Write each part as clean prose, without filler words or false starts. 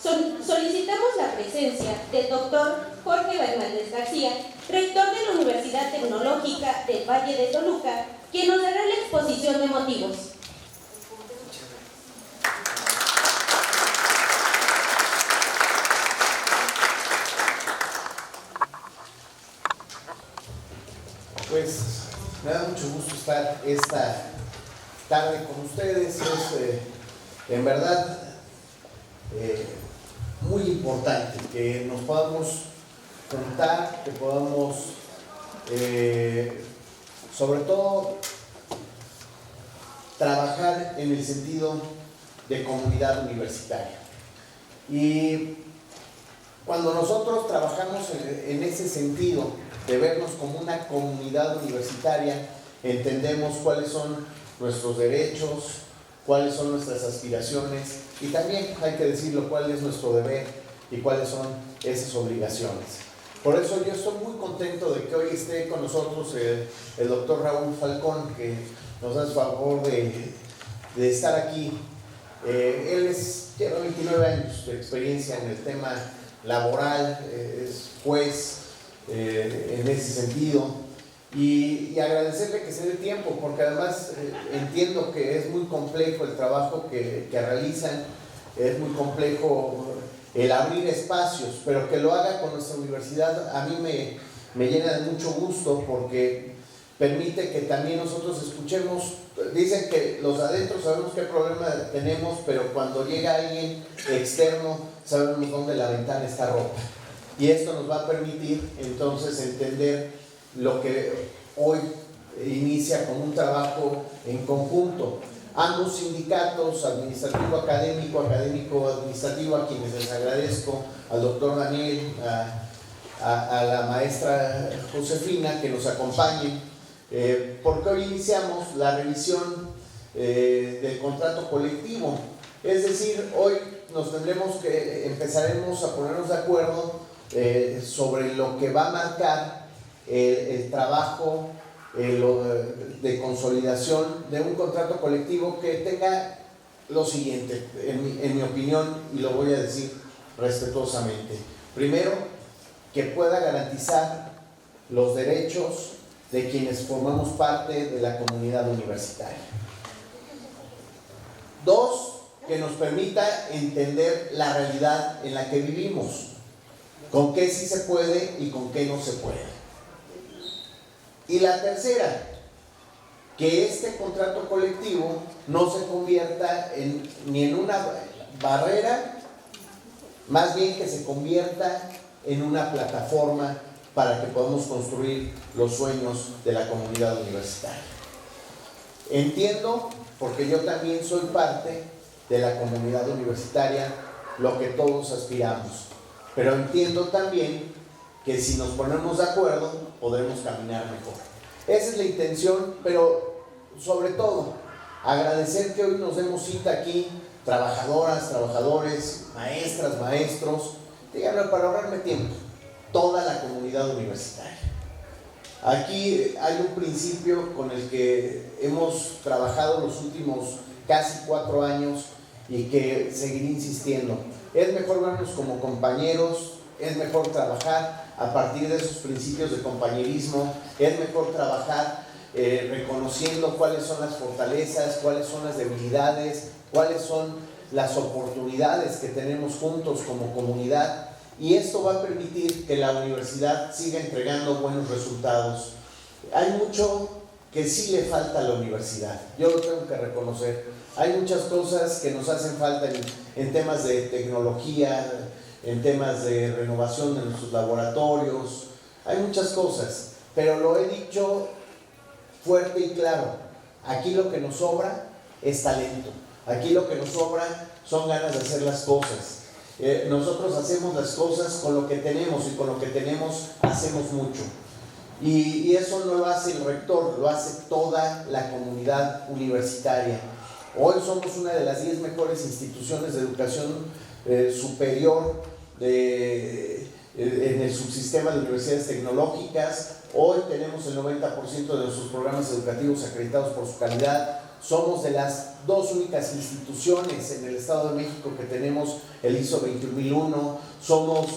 Solicitamos la presencia del doctor Jorge Hernández García, rector de la Universidad Tecnológica del Valle de Toluca, quien nos dará la exposición de motivos. Pues me da mucho gusto estar esta tarde con ustedes. Es en verdad muy importante que nos podamos contar, que podamos sobre todo trabajar en el sentido de comunidad universitaria. Y cuando nosotros trabajamos en ese sentido de vernos como una comunidad universitaria, entendemos cuáles son nuestros derechos, cuáles son nuestras aspiraciones y también, hay que decirlo, cuál es nuestro deber y cuáles son esas obligaciones. Por eso yo estoy muy contento de que hoy esté con nosotros el doctor Raúl Falcón, que nos hace favor de estar aquí. Él lleva 29 años de experiencia en el tema laboral, es juez en ese sentido, y agradecerle que se dé tiempo, porque además entiendo que es muy complejo el trabajo que realizan, es muy complejo el abrir espacios, pero que lo haga con nuestra universidad a mí me llena de mucho gusto, porque permite que también nosotros escuchemos. Dicen que los adentros sabemos qué problema tenemos, pero cuando llega alguien externo sabemos dónde la ventana está rota, y esto nos va a permitir entonces entender lo que hoy inicia como un trabajo en conjunto. Ambos sindicatos, administrativo académico, académico administrativo, a quienes les agradezco, al doctor Daniel, a la maestra Josefina, que nos acompañen, porque hoy iniciamos la revisión del contrato colectivo. Es decir, hoy empezaremos a ponernos de acuerdo sobre lo que va a marcar el trabajo de consolidación de un contrato colectivo que tenga lo siguiente, en mi opinión, y lo voy a decir respetuosamente. Primero, que pueda garantizar los derechos de quienes formamos parte de la comunidad universitaria. Dos, que nos permita entender la realidad en la que vivimos, con qué sí se puede y con qué no se puede. Y la tercera, que este contrato colectivo no se convierta ni en una barrera, más bien que se convierta en una plataforma para que podamos construir los sueños de la comunidad universitaria. Entiendo, porque yo también soy parte de la comunidad universitaria, lo que todos aspiramos, pero entiendo también que si nos ponemos de acuerdo podremos caminar mejor. Esa es la intención, pero sobre todo agradecer que hoy nos demos cita aquí, trabajadoras, trabajadores, maestras, maestros, díganme, para ahorrarme tiempo, toda la comunidad universitaria. Aquí hay un principio con el que hemos trabajado los últimos casi 4 años y que seguiré insistiendo. Es mejor vernos como compañeros, es mejor trabajar a partir de esos principios de compañerismo, es mejor trabajar reconociendo cuáles son las fortalezas, cuáles son las debilidades, cuáles son las oportunidades que tenemos juntos como comunidad, y esto va a permitir que la universidad siga entregando buenos resultados. Hay mucho que sí le falta a la universidad, yo lo tengo que reconocer. Hay muchas cosas que nos hacen falta en temas de tecnología, en temas de renovación de nuestros laboratorios, hay muchas cosas, pero lo he dicho fuerte y claro, aquí lo que nos sobra es talento, aquí lo que nos sobra son ganas de hacer las cosas. Nosotros hacemos las cosas con lo que tenemos, y con lo que tenemos hacemos mucho, y eso no lo hace el rector, lo hace toda la comunidad universitaria. Hoy somos una de las 10 mejores instituciones de educación superior en el subsistema de universidades tecnológicas. Hoy tenemos el 90% de nuestros programas educativos acreditados por su calidad. somos de las dos únicas instituciones en el Estado de México que tenemos el ISO 21001, somos,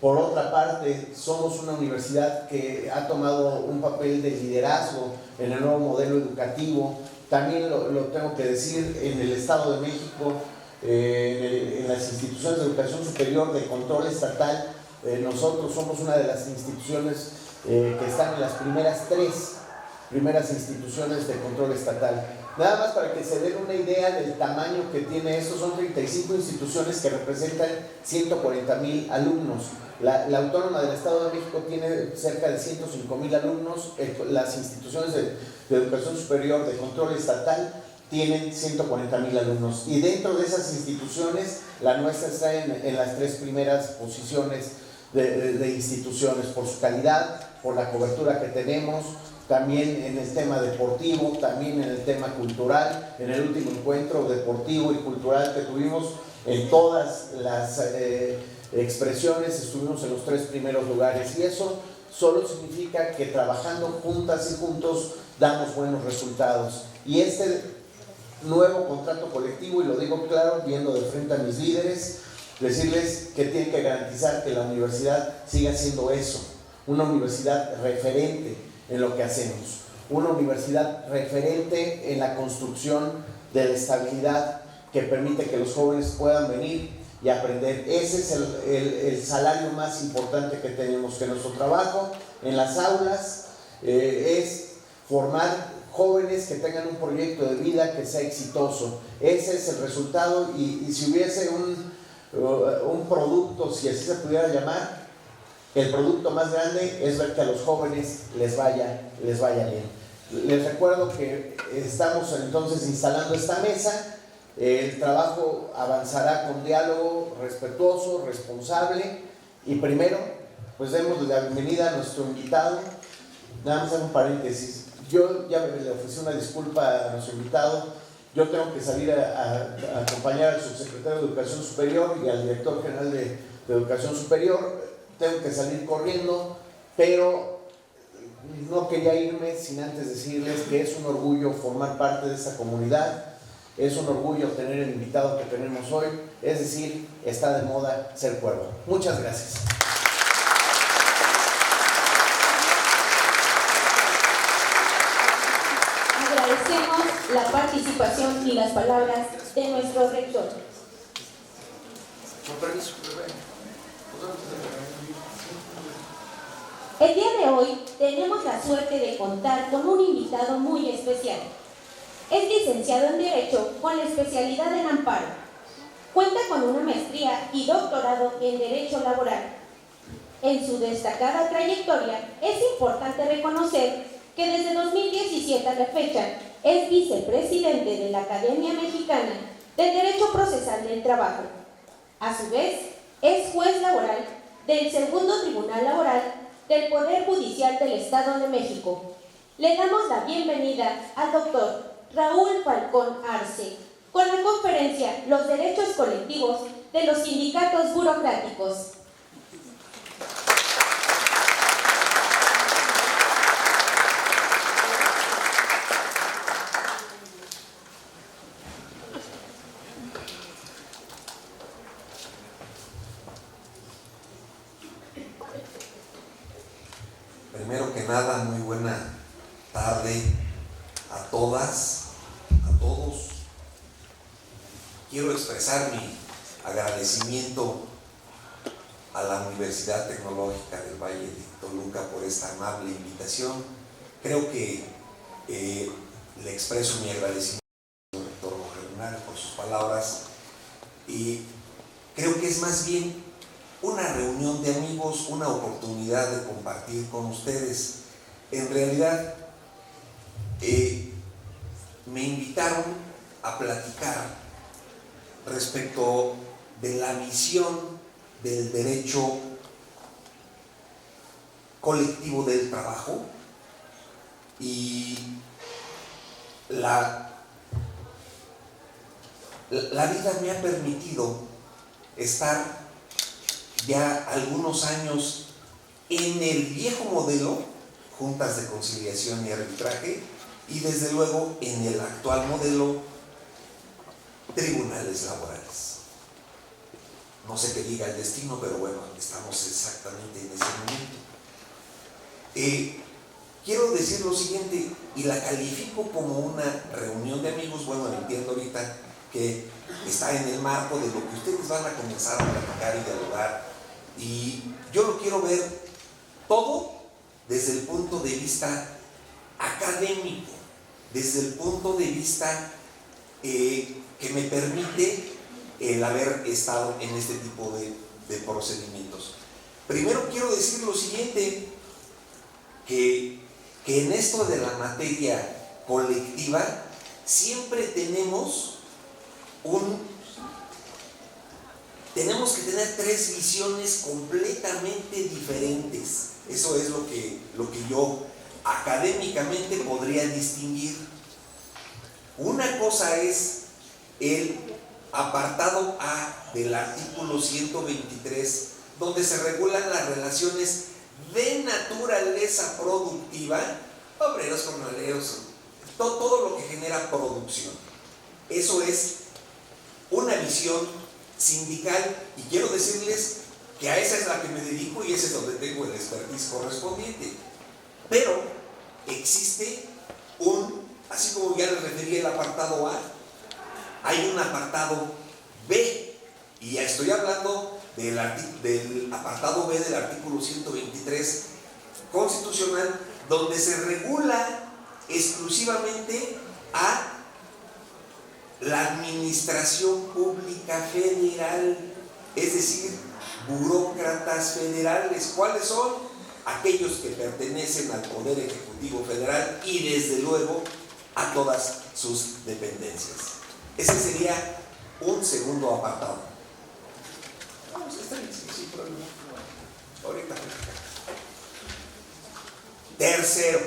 por otra parte, somos una universidad que ha tomado un papel de liderazgo en el nuevo modelo educativo. También lo tengo que decir, en el Estado de México, en las instituciones de educación superior de control estatal, nosotros somos una de las instituciones que están en las primeras instituciones de control estatal. Nada más para que se den una idea del tamaño que tiene esto, son 35 instituciones que representan 140,000 alumnos. La Autónoma del Estado de México tiene cerca de 105,000 alumnos, las instituciones de educación superior de control estatal tienen 140,000 alumnos, y dentro de esas instituciones la nuestra está en las 3 primeras posiciones de instituciones, por su calidad, por la cobertura que tenemos, también en el tema deportivo, también en el tema cultural. En el último encuentro deportivo y cultural que tuvimos, en todas las expresiones estuvimos en los 3 primeros lugares, y eso solo significa que trabajando juntas y juntos damos buenos resultados. Y este nuevo contrato colectivo, y lo digo claro, viendo de frente a mis líderes, decirles que tienen que garantizar que la universidad siga siendo eso, una universidad referente en lo que hacemos, una universidad referente en la construcción de la estabilidad que permite que los jóvenes puedan venir y aprender. Ese es el salario más importante que tenemos, que nuestro trabajo en las aulas es formar jóvenes que tengan un proyecto de vida que sea exitoso. Ese es el resultado, y si hubiese un producto, si así se pudiera llamar, el producto más grande es ver que a los jóvenes les vaya bien. Les recuerdo que estamos entonces instalando esta mesa. El trabajo avanzará con diálogo respetuoso, responsable, y primero, pues demos la bienvenida a nuestro invitado. Nada más hago un paréntesis. Yo ya le ofrecí una disculpa a nuestro invitado. Yo tengo que salir a acompañar al subsecretario de Educación Superior y al director general de Educación Superior. Tengo que salir corriendo, pero no quería irme sin antes decirles que es un orgullo formar parte de esta comunidad, es un orgullo tener el invitado que tenemos hoy, es decir, está de moda ser cuervo. Muchas gracias. Agradecemos la participación y las palabras de nuestro rector. Con permiso. El día de hoy tenemos la suerte de contar con un invitado muy especial. Es licenciado en Derecho con la especialidad en Amparo. Cuenta con una maestría y doctorado en Derecho Laboral. En su destacada trayectoria, es importante reconocer que desde 2017 a la fecha es vicepresidente de la Academia Mexicana del Derecho Procesal del Trabajo. A su vez, es juez laboral del Segundo Tribunal Laboral del Poder Judicial del Estado de México. Le damos la bienvenida al doctor Raúl Falcón Arce con la conferencia Los Derechos Colectivos de los Sindicatos Burocráticos. Primero que nada, muy buena tarde a todas, a todos. Quiero expresar mi agradecimiento a la Universidad Tecnológica del Valle de Toluca por esta amable invitación. Creo que le expreso mi agradecimiento al rector Bernal por sus palabras, y creo que es más bien una reunión de amigos, una oportunidad de compartir con ustedes. En realidad, me invitaron a platicar respecto de la visión del derecho colectivo del trabajo, y la vida me ha permitido estar ya algunos años en el viejo modelo, juntas de conciliación y arbitraje, y desde luego en el actual modelo, tribunales laborales. No sé qué diga el destino, pero bueno, estamos exactamente en ese momento. Quiero decir lo siguiente, y la califico como una reunión de amigos. Bueno, entiendo ahorita que está en el marco de lo que ustedes van a comenzar a platicar y dialogar, y yo lo quiero ver todo desde el punto de vista académico, desde el punto de vista que me permite el haber estado en este tipo de procedimientos. Primero quiero decir lo siguiente, que en esto de la materia colectiva siempre tenemos que tener tres visiones completamente diferentes. Eso es lo que yo académicamente podría distinguir. Una cosa es el apartado A del artículo 123, donde se regulan las relaciones de naturaleza productiva, obreros, jornaleros, todo lo que genera producción. Eso es una visión sindical, y quiero decirles que a esa es la que me dedico y ese es donde tengo el expertise correspondiente. Pero existe así como ya les referí el apartado A, hay un apartado B, y ya estoy hablando del apartado B del artículo 123 constitucional, donde se regula exclusivamente a la administración pública federal, es decir, burócratas federales. ¿Cuáles son? Aquellos que pertenecen al Poder Ejecutivo Federal y desde luego a todas sus dependencias. Ese sería un segundo apartado. Vamos, está bien, sí, problema. Ahorita. Tercero,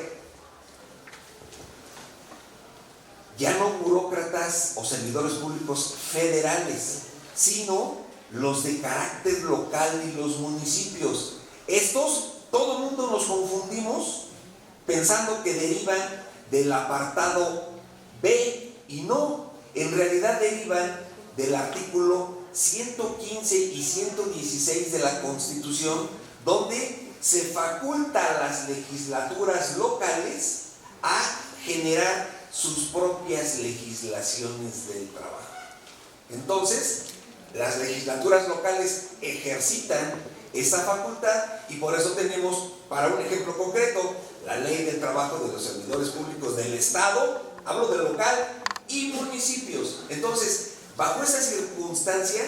ya no burócratas o servidores públicos federales, sino los de carácter local y los municipios. Estos, todo el mundo nos confundimos pensando que derivan del apartado B, y no, en realidad derivan del artículo 115 y 116 de la Constitución, donde se faculta a las legislaturas locales a generar sus propias legislaciones del trabajo. Entonces, las legislaturas locales ejercitan esa facultad, y por eso tenemos, para un ejemplo concreto, la Ley del Trabajo de los Servidores Públicos del Estado, hablo de local, y municipios. Entonces, bajo esa circunstancia,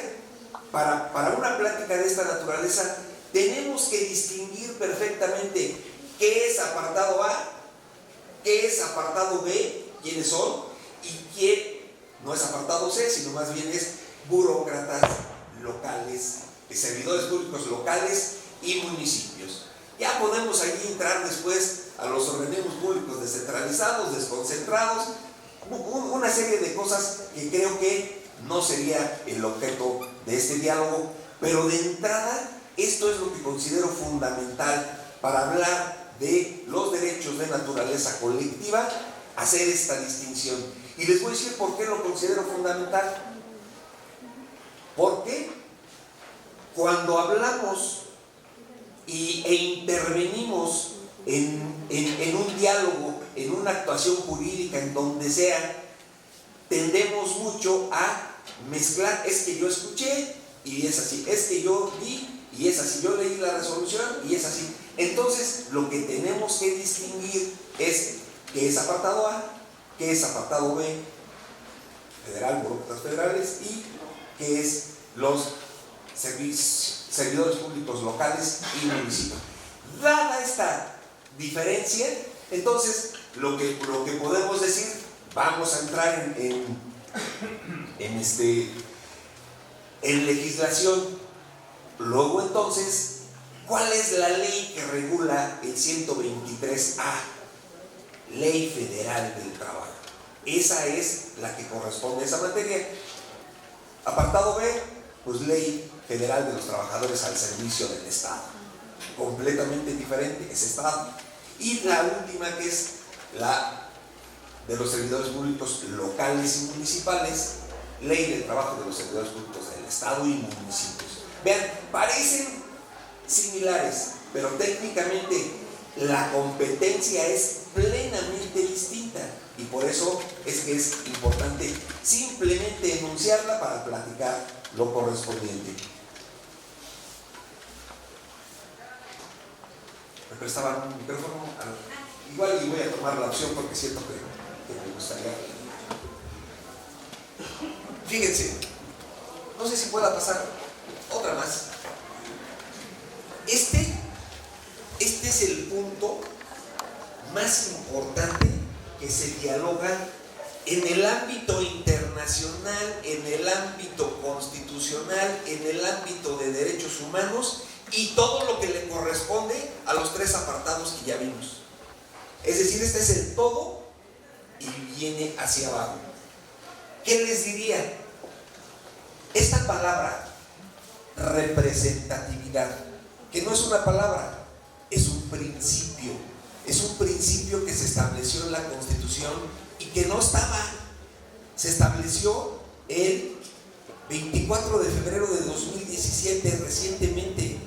para una plática de esta naturaleza, tenemos que distinguir perfectamente qué es apartado A, qué es apartado B, quiénes son, y quién no es apartado C, sino más bien es burócratas locales, servidores públicos locales y municipios. Ya podemos allí entrar después a los organismos públicos descentralizados, desconcentrados, una serie de cosas que creo que no sería el objeto de este diálogo, pero de entrada esto es lo que considero fundamental para hablar de los derechos de naturaleza colectiva, hacer esta distinción. Y les voy a decir por qué lo considero fundamental. Porque cuando hablamos e intervenimos en un diálogo, en una actuación jurídica, en donde sea, tendemos mucho a mezclar, es que yo escuché y es así, es que yo vi y es así, yo leí la resolución y es así. Entonces, lo que tenemos que distinguir es qué es apartado A, qué es apartado B, federal, burócratas federales, y qué es los servidores públicos locales y municipios. Dada esta diferencia, entonces lo que podemos decir, vamos a entrar en legislación. Luego entonces, ¿cuál es la ley que regula el 123A? Ley Federal del Trabajo. Esa es la que corresponde a esa materia. Apartado B, pues Ley Federal de los Trabajadores al Servicio del Estado. Completamente diferente, es Estado. Y la última, que es la de los servidores públicos locales y municipales, Ley del Trabajo de los Servidores Públicos del Estado y municipios. Vean, parecen similares, pero técnicamente la competencia es plenamente distinta, y por eso es que es importante simplemente enunciarla para platicar lo correspondiente. Me prestaban un micrófono, igual y voy a tomar la opción porque siento que me gustaría. Fíjense, no sé si pueda pasar otra más. Este es el punto más importante que se dialoga en el ámbito internacional, en el ámbito constitucional, en el ámbito de derechos humanos y todo lo que le corresponde a los 3 apartados que ya vimos. Es decir, este es el todo y viene hacia abajo. ¿Qué les diría? Esta palabra, representatividad, que no es una palabra, es un principio que se estableció en la Constitución y que no estaba, se estableció el 24 de febrero de 2017 recientemente,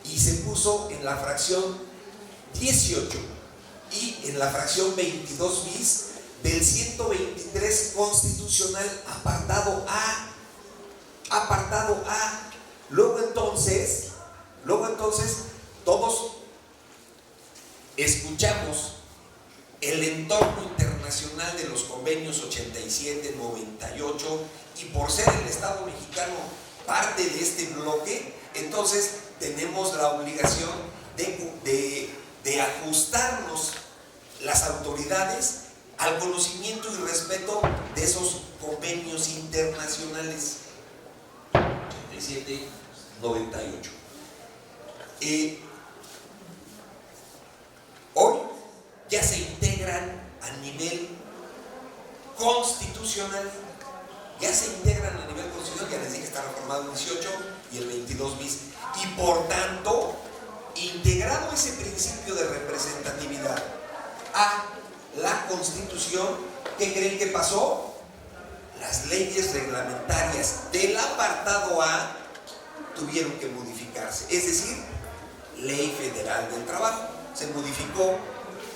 y se puso en la fracción 18 y en la fracción 22 bis del 123 constitucional, apartado A. Luego entonces todos escuchamos el entorno internacional de los convenios 87, 98, y por ser el Estado mexicano parte de este bloque, entonces tenemos la obligación de ajustarnos las autoridades al conocimiento y respeto de esos convenios internacionales 87, 98. Hoy ya se integran a nivel constitucional. Ya les dije que está reformado el 18 y el 22 bis. Y por tanto, integrado ese principio de representatividad a la Constitución, ¿qué creen que pasó? Las leyes reglamentarias del apartado A tuvieron que modificarse. Es decir, Ley Federal del Trabajo se modificó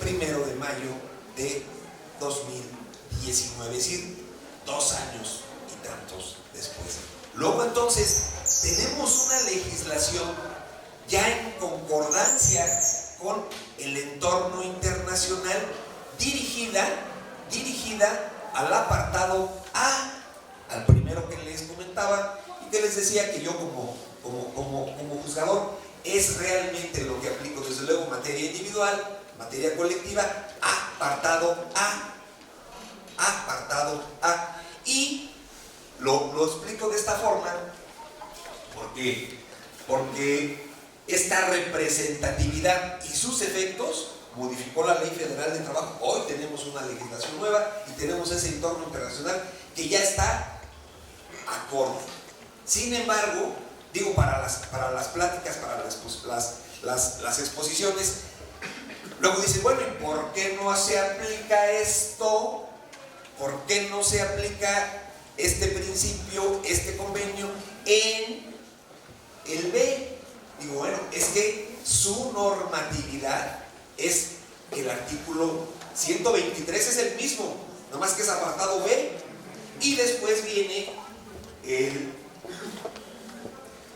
1 de mayo de 2019, es decir, 2 años y tantos después. Luego entonces tenemos una legislación ya en concordancia con el entorno internacional dirigida al apartado A, al primero que les comentaba y que les decía que yo como juzgador es realmente lo que aplico, desde luego, materia individual, materia colectiva, apartado A. Y lo explico de esta forma porque esta representatividad y sus efectos modificó la Ley Federal de Trabajo. Hoy tenemos una legislación nueva y tenemos ese entorno internacional que ya está acorde. Sin embargo, digo, para las pláticas, para las exposiciones, luego dicen, bueno, ¿y por qué no se aplica esto? ¿Por qué no se aplica este principio, este convenio en el B? Digo, bueno, es que su normatividad es el artículo 123, es el mismo, nomás que es apartado B, y después viene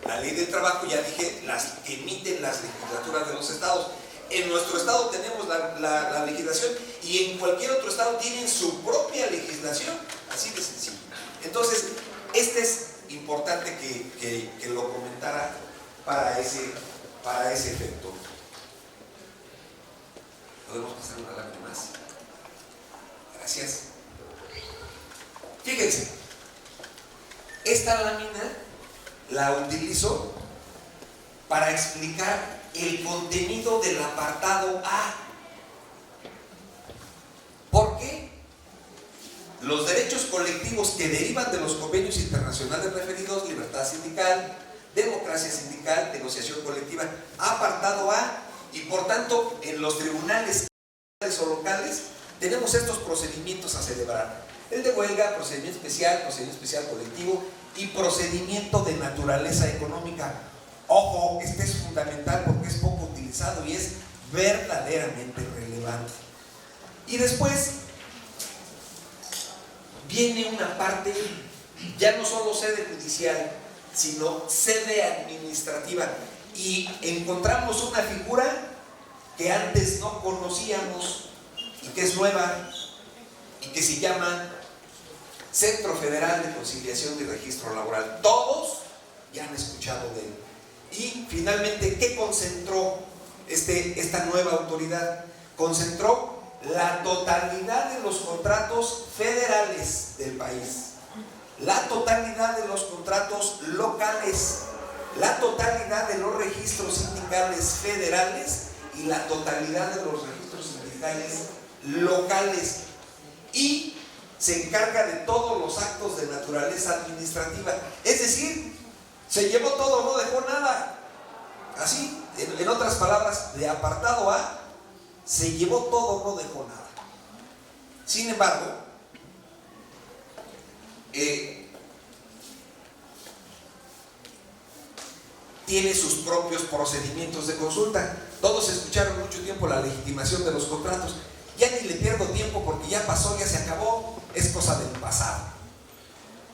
la Ley del Trabajo, ya dije, las que emiten las legislaturas de los estados. En nuestro estado tenemos la legislación y en cualquier otro estado tienen su propia legislación, así de sencillo. Entonces, este es importante que lo comentara para ese efecto. Podemos pasar una lámina más. Gracias. Fíjense, esta lámina la utilizo para explicar el contenido del apartado A. ¿Por qué? Los derechos colectivos que derivan de los convenios internacionales referidos, libertad sindical, democracia sindical, negociación colectiva, apartado A, y por tanto en los tribunales o locales tenemos estos procedimientos a celebrar. El de huelga, procedimiento especial colectivo y procedimiento de naturaleza económica. Ojo, este es fundamental porque es poco utilizado y es verdaderamente relevante. Y después viene una parte, ya no solo sede judicial, sino sede administrativa. Y encontramos una figura que antes no conocíamos y que es nueva y que se llama Centro Federal de Conciliación y Registro Laboral. Todos ya han escuchado de él. Y finalmente, ¿qué concentró esta nueva autoridad? Concentró la totalidad de los contratos federales del país, la totalidad de los contratos locales, la totalidad de los registros sindicales federales y la totalidad de los registros sindicales locales, y se encarga de todos los actos de naturaleza administrativa. Es decir, se llevó todo, no dejó nada. Así, en otras palabras, de apartado A, se llevó todo, no dejó nada. Sin embargo, tiene sus propios procedimientos de consulta. Todos escucharon mucho tiempo la legitimación de los contratos. Ya ni le pierdo tiempo porque ya pasó, ya se acabó, es cosa del pasado.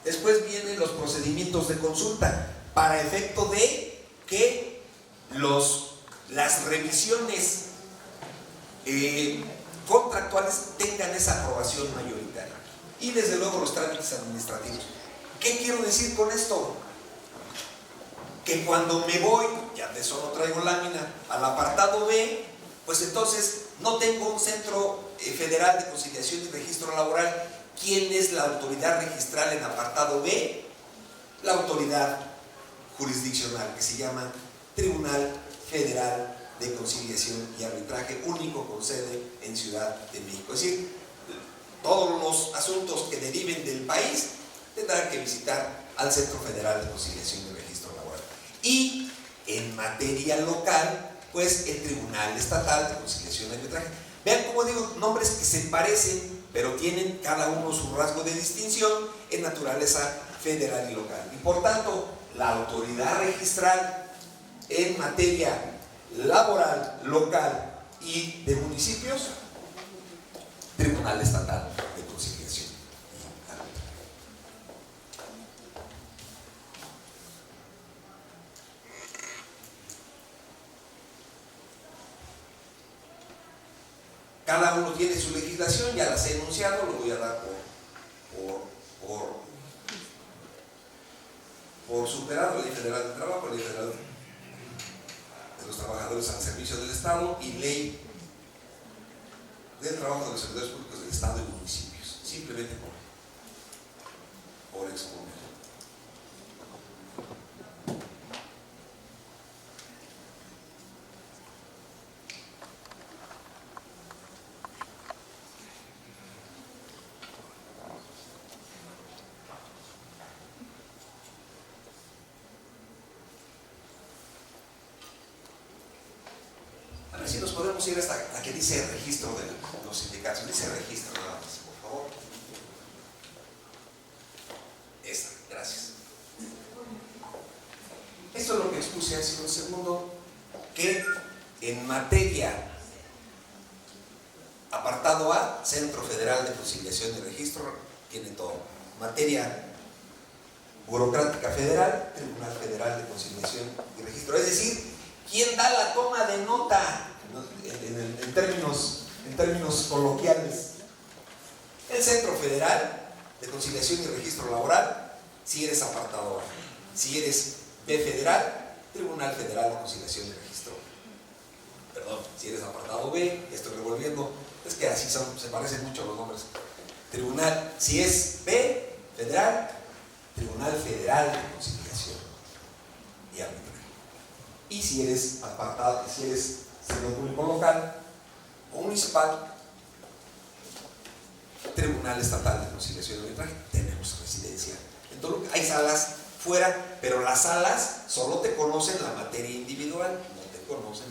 Después vienen los procedimientos de consulta para efecto de que las revisiones contractuales tengan esa aprobación mayoritaria. Y desde luego los trámites administrativos. ¿Qué quiero decir con esto? Que cuando me voy, ya de eso no traigo lámina, al apartado B, pues entonces no tengo un Centro Federal de Conciliación y Registro Laboral. ¿Quién es la autoridad registral en apartado B? La autoridad jurisdiccional, que se llama Tribunal Federal de Conciliación y Arbitraje, único con sede en Ciudad de México. Es decir, todos los asuntos que deriven del país tendrán que visitar al Centro Federal de Conciliación y Registro Laboral. Y en materia local, pues el Tribunal Estatal de Conciliación y Arbitraje. Vean cómo digo, nombres que se parecen, pero tienen cada uno su rasgo de distinción en naturaleza federal y local. Y por tanto, la autoridad registral en materia laboral, local y de municipios, Tribunal Estatal de Conciliación y Arbitraje. Cada uno tiene su legislación, ya las he enunciado, lo voy a dar por superado: Ley Federal de Trabajo, Ley Federal de los Trabajadores al Servicio del Estado y Ley del Trabajo de los Servidores Públicos del Estado y municipios. Simplemente por exponer. A ver si nos podemos ir hasta la que dice registro de los sindicatos. Dice registro nada más, por favor. Esta, gracias. Esto es lo que expuse hace un segundo, que en materia apartado A, Centro Federal de Conciliación y Registro, tiene todo. Materia burocrática federal, Tribunal Federal de Conciliación y Registro. Es decir, ¿quién da la toma de nota en términos coloquiales? El Centro Federal de Conciliación y Registro Laboral, si eres apartado A. Si eres B Federal, Tribunal Federal de Conciliación y Registro. Perdón, si eres apartado B, estoy revolviendo, es que así se parecen mucho los nombres. Tribunal, si es B Federal, Tribunal Federal de Conciliación y Arbitraje. Y si eres apartado, si eres servidor público local o municipal, Tribunal Estatal de Conciliación y Arbitraje. Tenemos residencia en Toluca. Hay salas fuera, pero las salas solo te conocen la materia individual, no te conocen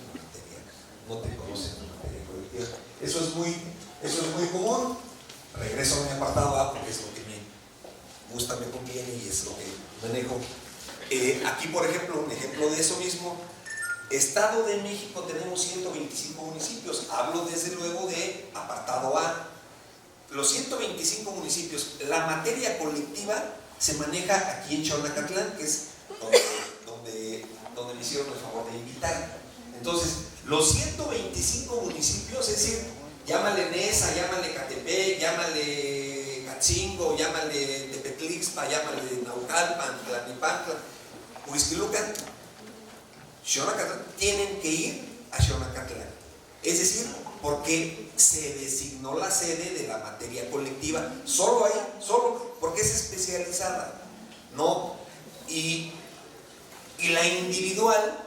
la materia colectiva. Eso es muy Eso es muy común. Regreso a mi apartado A porque es lo que me gusta, me conviene y es lo que manejo. Aquí, por ejemplo, un ejemplo de eso mismo. Estado de México tenemos 125 municipios. Hablo desde luego de apartado A. Los 125 municipios, la materia colectiva se maneja aquí en Xonacatlán, que es donde me hicieron el favor de invitar. Entonces, los 125 municipios, es decir, llámale Nesa, llámale Catepec, llámale Catzingo, llámale Tepetlixpa, llámale Naucalpan, Tlalnepantla, Huixquilucan, Xonacatlán, tienen que ir a Xonacatlán. Es decir, porque se designó la sede de la materia colectiva, solo ahí, solo porque es especializada, ¿no? Y la individual,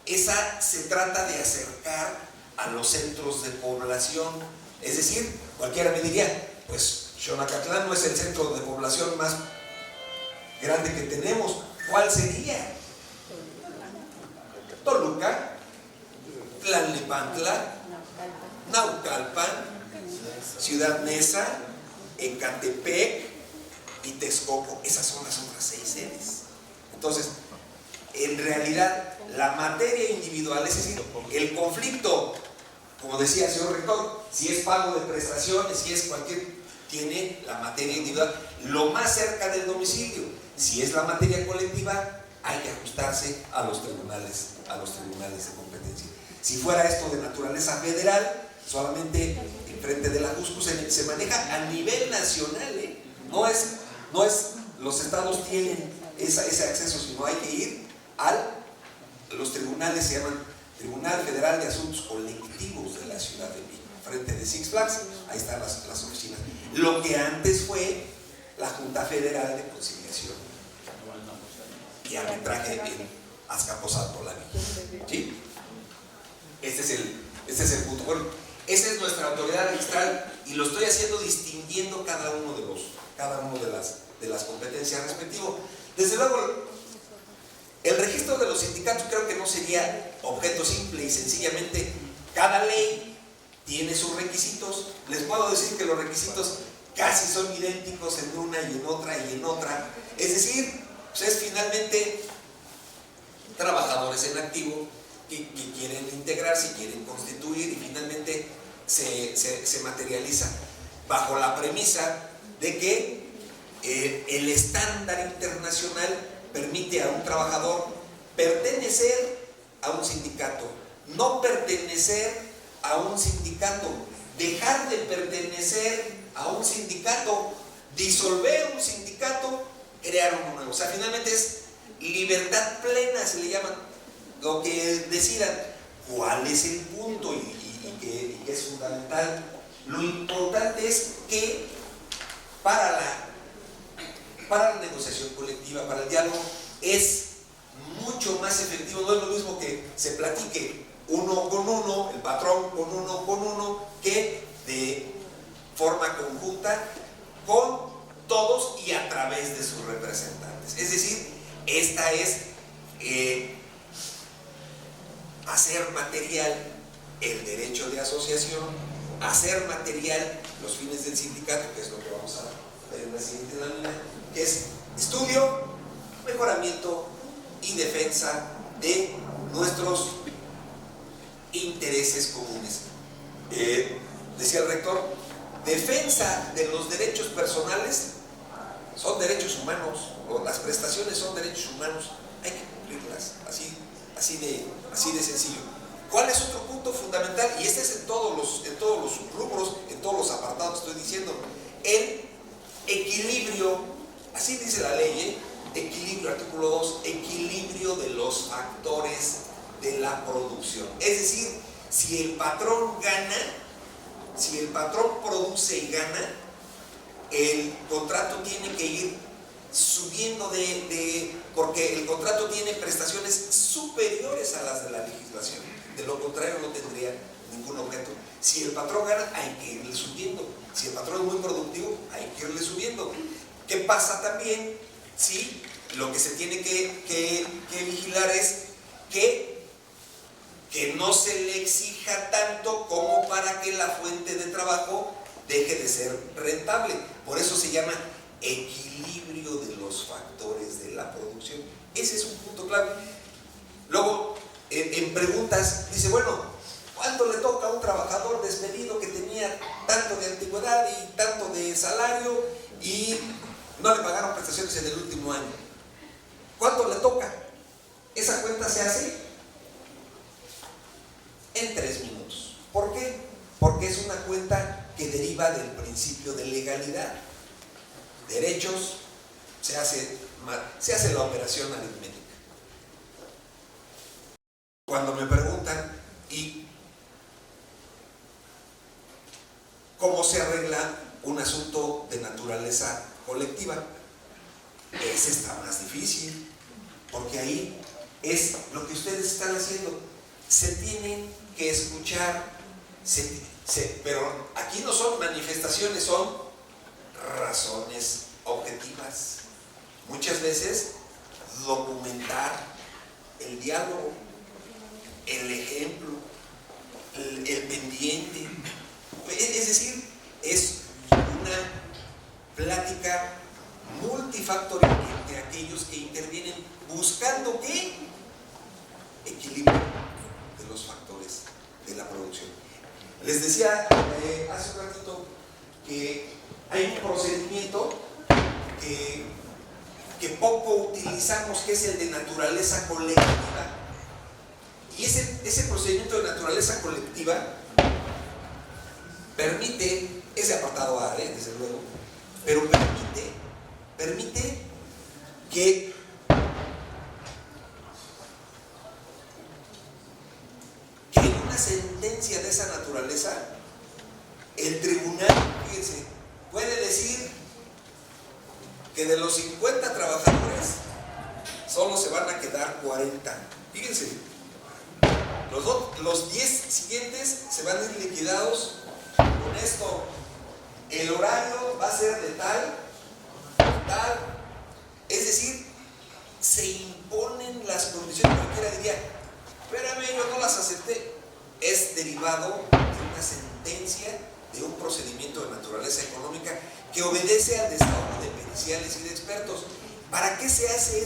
esa se trata de acercar a los centros de población. Es decir, cualquiera me diría, pues Xonacatlán no es el centro de población más grande que tenemos. ¿Cuál sería? Toluca, Tlalnepantla, Naucalpan, Ciudad Neza, Ecatepec y Texcoco. Esas son las otras 6 sedes. Entonces, en realidad, la materia individual, es decir, el conflicto, como decía el señor rector, si es pago de prestaciones, si es cualquier, tiene la materia individual lo más cerca del domicilio. Si es la materia colectiva, hay que ajustarse a los tribunales de competencia. Si fuera esto de naturaleza federal, solamente en frente de la JUSCO se maneja a nivel nacional, ¿eh? No es los estados tienen ese acceso, sino hay que ir los tribunales, se llaman Tribunal Federal de Asuntos Colectivos de la Ciudad de México, frente de Six Flags, ahí están las oficinas. Lo que antes fue la Junta Federal de Conciliación y Arbitraje en Azcapotzalco, la Villa. ¿Sí? Este es el punto. Bueno, esa es nuestra autoridad registral y lo estoy haciendo distinguiendo cada uno de las competencias respectivas. Desde luego, el registro de los sindicatos creo que no sería objeto simple y sencillamente cada ley tiene sus requisitos. Les puedo decir que los requisitos casi son idénticos en una y en otra y en otra. Es decir, pues es finalmente trabajadores en activo que quieren integrarse, quieren constituir y finalmente se materializa bajo la premisa de que el estándar internacional permite a un trabajador pertenecer a un sindicato, no pertenecer a un sindicato, dejar de pertenecer a un sindicato, disolver un sindicato, crear uno nuevo. O sea, finalmente es libertad plena, se le llama, lo que decidan. ¿Cuál es el punto? Y que es fundamental. Lo importante es que para la negociación colectiva, para el diálogo, es mucho más efectivo. No es lo mismo que se platique uno con uno, el patrón con uno, que de forma conjunta con todos y a través de sus representantes. Es decir, esta es hacer material el derecho de asociación, hacer material los fines del sindicato, que es lo que vamos a ver en la siguiente lámina, que es estudio, mejoramiento y defensa de nuestros intereses comunes. Decía el rector, defensa de los derechos personales son derechos humanos, o las prestaciones son derechos humanos, hay que cumplirlas, así de sencillo. ¿Cuál es otro punto fundamental? Y este es en todos los subrubros, en todos los apartados que estoy diciendo. El equilibrio, así dice la ley, equilibrio, artículo 2, equilibrio de los factores de la producción. Es decir, si el patrón gana, si el patrón produce y gana, el contrato tiene que ir subiendo porque el contrato tiene prestaciones superiores a las de la legislación. De lo contrario no tendría ningún objeto. Si el patrón gana, hay que irle subiendo. Si el patrón es muy productivo, hay que irle subiendo. ¿Qué pasa también? Si lo que se tiene que vigilar es que que no se le exija tanto como para que la fuente de trabajo deje de ser rentable. Por eso se llama equilibrio de los factores de la producción. Ese es un punto clave. Luego, en preguntas, dice, bueno, ¿cuánto le toca a un trabajador despedido que tenía tanto de antigüedad y tanto de salario y no le pagaron prestaciones en el último año? ¿Cuánto le toca? Esa cuenta se hace en 3 minutos. ¿Por qué? Porque es una cuenta que deriva del principio de legalidad. Derechos, se hace la operación aritmética. Cuando me preguntan, ¿y cómo se arregla un asunto de naturaleza colectiva? Ese está más difícil, porque ahí es lo que ustedes están haciendo. Se tienen que escuchar, pero aquí no son manifestaciones, son razones objetivas. Muchas veces documentar el diálogo, el ejemplo, el pendiente. Es decir, es una plática multifactorial entre aquellos que intervienen buscando ¿qué? Equilibrio de los factores de la producción. Les decía hace un ratito que hay un procedimiento que poco utilizamos, que es el de naturaleza colectiva. Y ese procedimiento de naturaleza colectiva permite, ese apartado A, desde luego, pero permite que en una sentencia de esa naturaleza, el tribunal, fíjense, puede decir que de los 50 trabajadores solo se van a quedar 40. Fíjense, los 10 siguientes se van a ir liquidados con esto. El horario va a ser de tal. Es decir, se imponen las condiciones. Cualquiera diría, espérame, yo no las acepté. Es derivado de una sentencia, de un procedimiento de naturaleza económica que obedece al desarrollo de periciales y de expertos. ¿Para qué se hace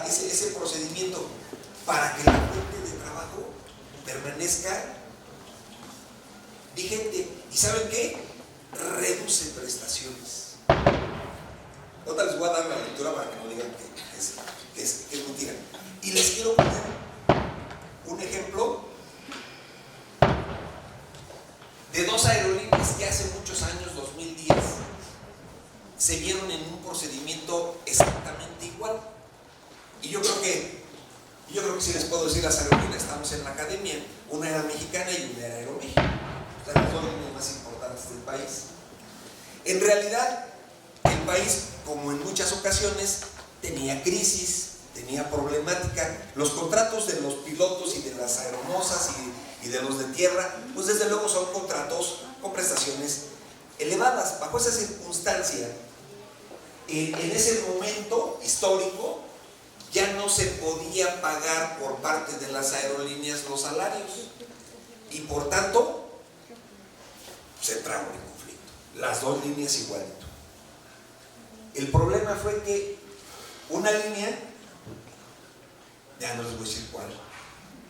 ese procedimiento? Para que la fuente de trabajo permanezca vigente. ¿Y saben qué? Reduce prestaciones. Ahora les voy a dar la lectura para que no digan que es mentira. Y les quiero poner un ejemplo de 2 aerolíneas que hace muchos años, 2010, se vieron en un procedimiento exactamente igual. Y yo creo que sí les puedo decir las aerolíneas, estamos en la academia, una era mexicana y una era Aeroméxico, las 2 aerolíneas más importantes del país. En realidad, el país, como en muchas ocasiones, tenía crisis, tenía problemática. Los contratos de los pilotos y de las aeromosas y de los de tierra, pues desde luego son contratos con prestaciones elevadas. Bajo esa circunstancia, en ese momento histórico, ya no se podía pagar por parte de las aerolíneas los salarios y por tanto se trajo en conflicto, las 2 líneas igualito. El problema fue que una línea, ya no les voy a decir cuál,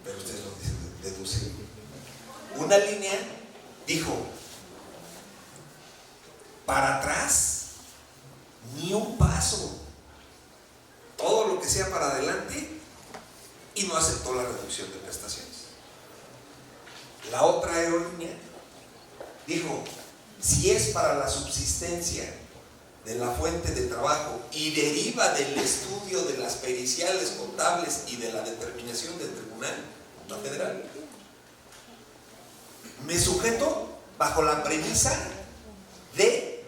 pero ustedes lo deducen, una línea dijo, para atrás ni un paso, todo lo que sea para adelante, y no aceptó la reducción de prestaciones. La otra aerolínea dijo, si es para la subsistencia de la fuente de trabajo y deriva del estudio de las periciales contables y de la determinación del Tribunal Federal, me sujeto bajo la premisa de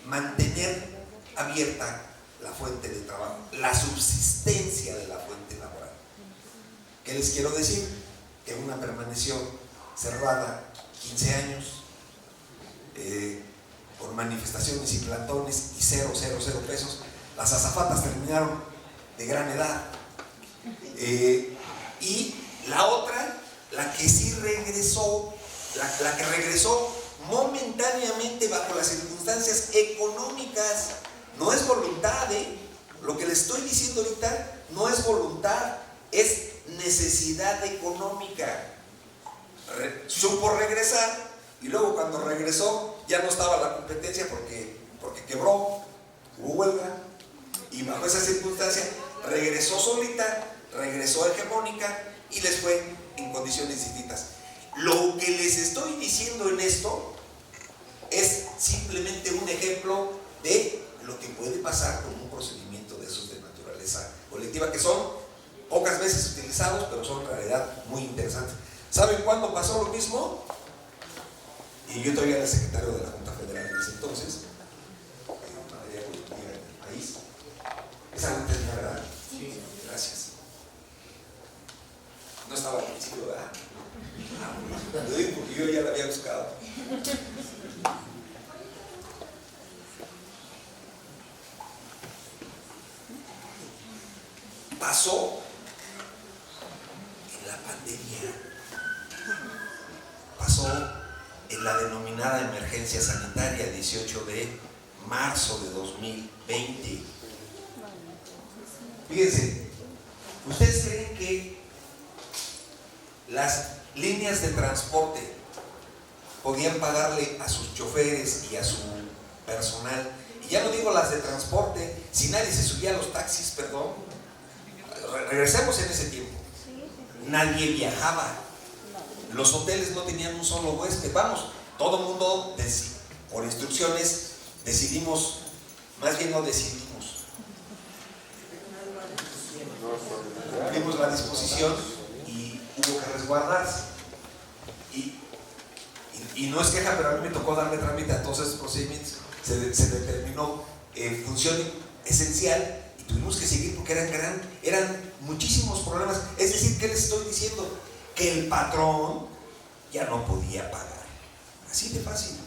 mantener abierta la fuente de trabajo, la subsistencia de la fuente laboral. ¿Qué les quiero decir? Que una permaneció cerrada 15 años por manifestaciones y plantones y 0 pesos. Las azafatas terminaron de gran edad. Y la otra, la que sí regresó, la que regresó momentáneamente bajo las circunstancias económicas, no es voluntad, lo que les estoy diciendo ahorita no es voluntad, es necesidad económica. Supo regresar y luego cuando regresó ya no estaba la competencia porque quebró, hubo huelga, y bajo esa circunstancia regresó solita, regresó hegemónica y les fue en condiciones distintas. Lo que les estoy diciendo en esto es simplemente un ejemplo de lo que puede pasar con un procedimiento de esos de naturaleza colectiva, que son pocas veces utilizados, pero son en realidad muy interesantes. ¿Saben cuándo pasó lo mismo? Y yo todavía era el secretario de la Junta Federal en ese entonces, en materia productiva en el país. Esa junta es la verdad. Sí. Gracias. No estaba al principio, ¿verdad? Lo digo porque yo ya la había buscado. Pasó en la pandemia, pasó en la denominada emergencia sanitaria 18 de marzo de 2020. Fíjense, ¿ustedes creen que las líneas de transporte podían pagarle a sus choferes y a su personal? Y ya no digo las de transporte, si nadie se subía a los taxis, perdón. Regresemos en ese tiempo. Nadie viajaba. Los hoteles no tenían un solo huésped. Vamos, todo el mundo por instrucciones decidimos, más bien no decidimos. Cumplimos la disposición y hubo que resguardarse. Y no es queja, pero a mí me tocó darle trámite a todos esos procedimientos. Se determinó función esencial y tuvimos que seguir porque eran muchísimos problemas. Es decir, ¿qué les estoy diciendo? Que el patrón ya no podía pagar. Así de fácil.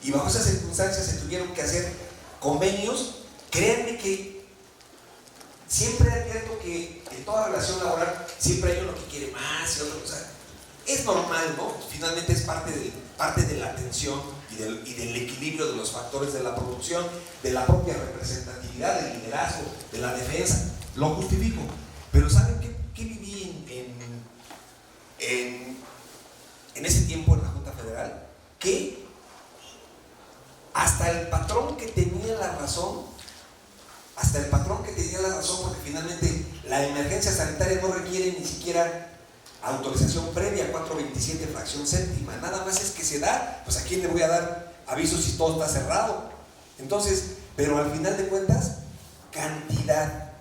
Y bajo esas circunstancias se tuvieron que hacer convenios. Créanme que siempre advierto que en toda relación laboral siempre hay uno que quiere más y otro. O sea, es normal, ¿no? Finalmente es parte de la atención y del equilibrio de los factores de la producción, de la propia representatividad, del liderazgo, de la defensa. Lo justifico. Pero ¿saben qué viví en ese tiempo en la Junta Federal? Que hasta el patrón que tenía la razón, porque finalmente la emergencia sanitaria no requiere ni siquiera autorización previa, 427 fracción séptima, nada más es que se da, pues a quién le voy a dar aviso si todo está cerrado. Entonces, pero al final de cuentas, cantidad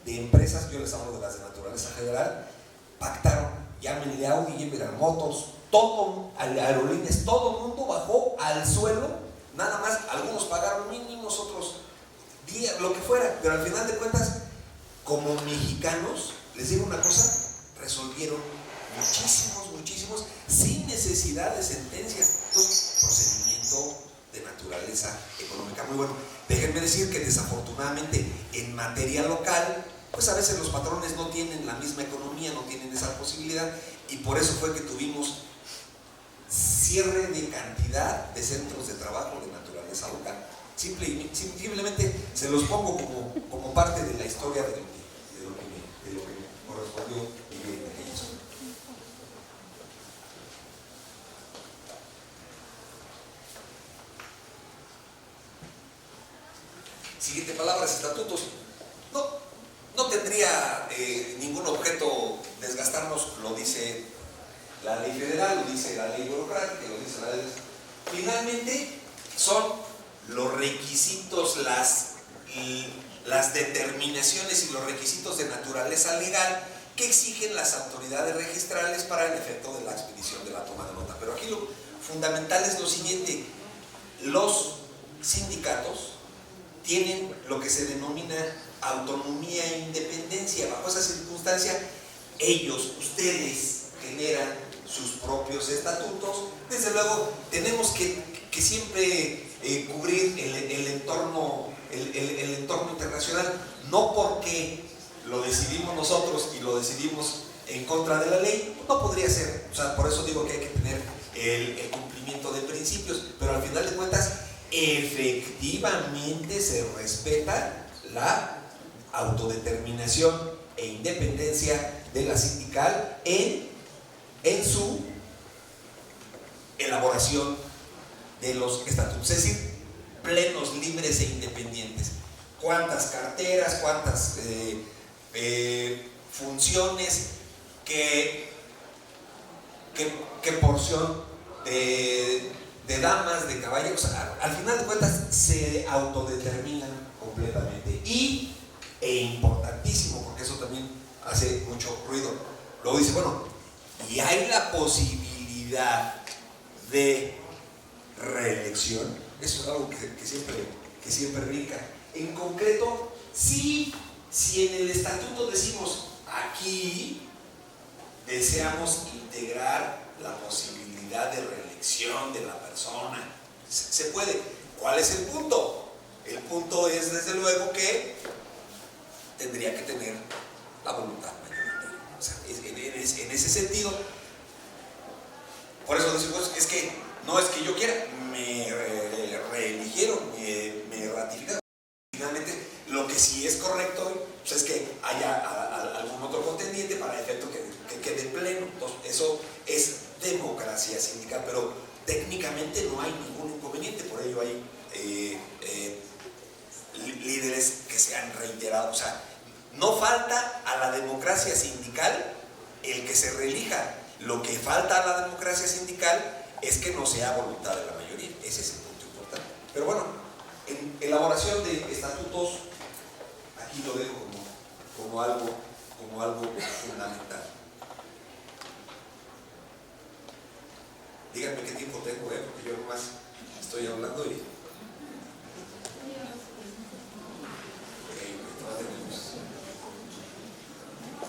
de empresas, yo les hablo de las de naturaleza general, pactaron, llámenle Audi, General Motors, todo, aerolíneas, todo el mundo bajó al suelo, nada más, algunos pagaron mínimos, otros días, lo que fuera, pero al final de cuentas, como mexicanos, les digo una cosa, resolvieron muchísimos, sin necesidad de sentencias. Entonces, procedimiento de naturaleza económica muy bueno. Déjenme decir que desafortunadamente en materia local, pues a veces los patrones no tienen la misma economía, no tienen esa posibilidad, y por eso fue que tuvimos cierre de cantidad de centros de trabajo de naturaleza local. Simplemente se los pongo como parte de la historia de lo que me correspondió vivir en aquellos. Siguiente palabra, estatutos. No tendría ningún objeto desgastarnos, lo dice la ley federal, lo dice la ley burocrática, lo dice la ley. Finalmente son los requisitos, las determinaciones y los requisitos de naturaleza legal que exigen las autoridades registrales para el efecto de la expedición de la toma de nota. Pero aquí lo fundamental es lo siguiente: los sindicatos tienen lo que se denomina autonomía e independencia. Bajo esa circunstancia, ustedes generan sus propios estatutos. Desde luego, tenemos que siempre cubrir el entorno internacional, no porque lo decidimos nosotros y lo decidimos en contra de la ley, no podría ser. O sea, por eso digo que hay que tener el cumplimiento de principios, pero al final de cuentas, efectivamente se respeta la autodeterminación e independencia de la sindical en su elaboración de los estatutos, es decir, plenos, libres e independientes. ¿Cuántas carteras, cuántas funciones, qué porción de damas, de caballeros? Al final de cuentas se autodeterminan completamente. E importantísimo, porque eso también hace mucho ruido. Luego dice, bueno, y hay la posibilidad de reelección. Eso es algo que siempre brinca. En concreto, si en el estatuto decimos aquí deseamos integrar la posibilidad de reelección de la persona, se puede. ¿Cuál es el punto? El punto es, desde luego, que tendría que tener la voluntad mayoritaria. O sea, en ese sentido, por eso decimos, es que no es que yo quiera, me reeligieron, me ratificaron. Finalmente, lo que sí es correcto, pues, es que haya algún otro contendiente para efecto que quede pleno. Entonces, eso es democracia sindical, pero técnicamente no hay ningún inconveniente. Por ello hay líderes que se han reiterado. O sea, no falta a la democracia sindical el que se reelija. Lo que falta a la democracia sindical es que no sea voluntad de la mayoría. Ese es el punto importante. Pero bueno, en elaboración de estatutos, aquí lo dejo como algo fundamental. Díganme qué tiempo tengo, porque yo nomás estoy hablando y...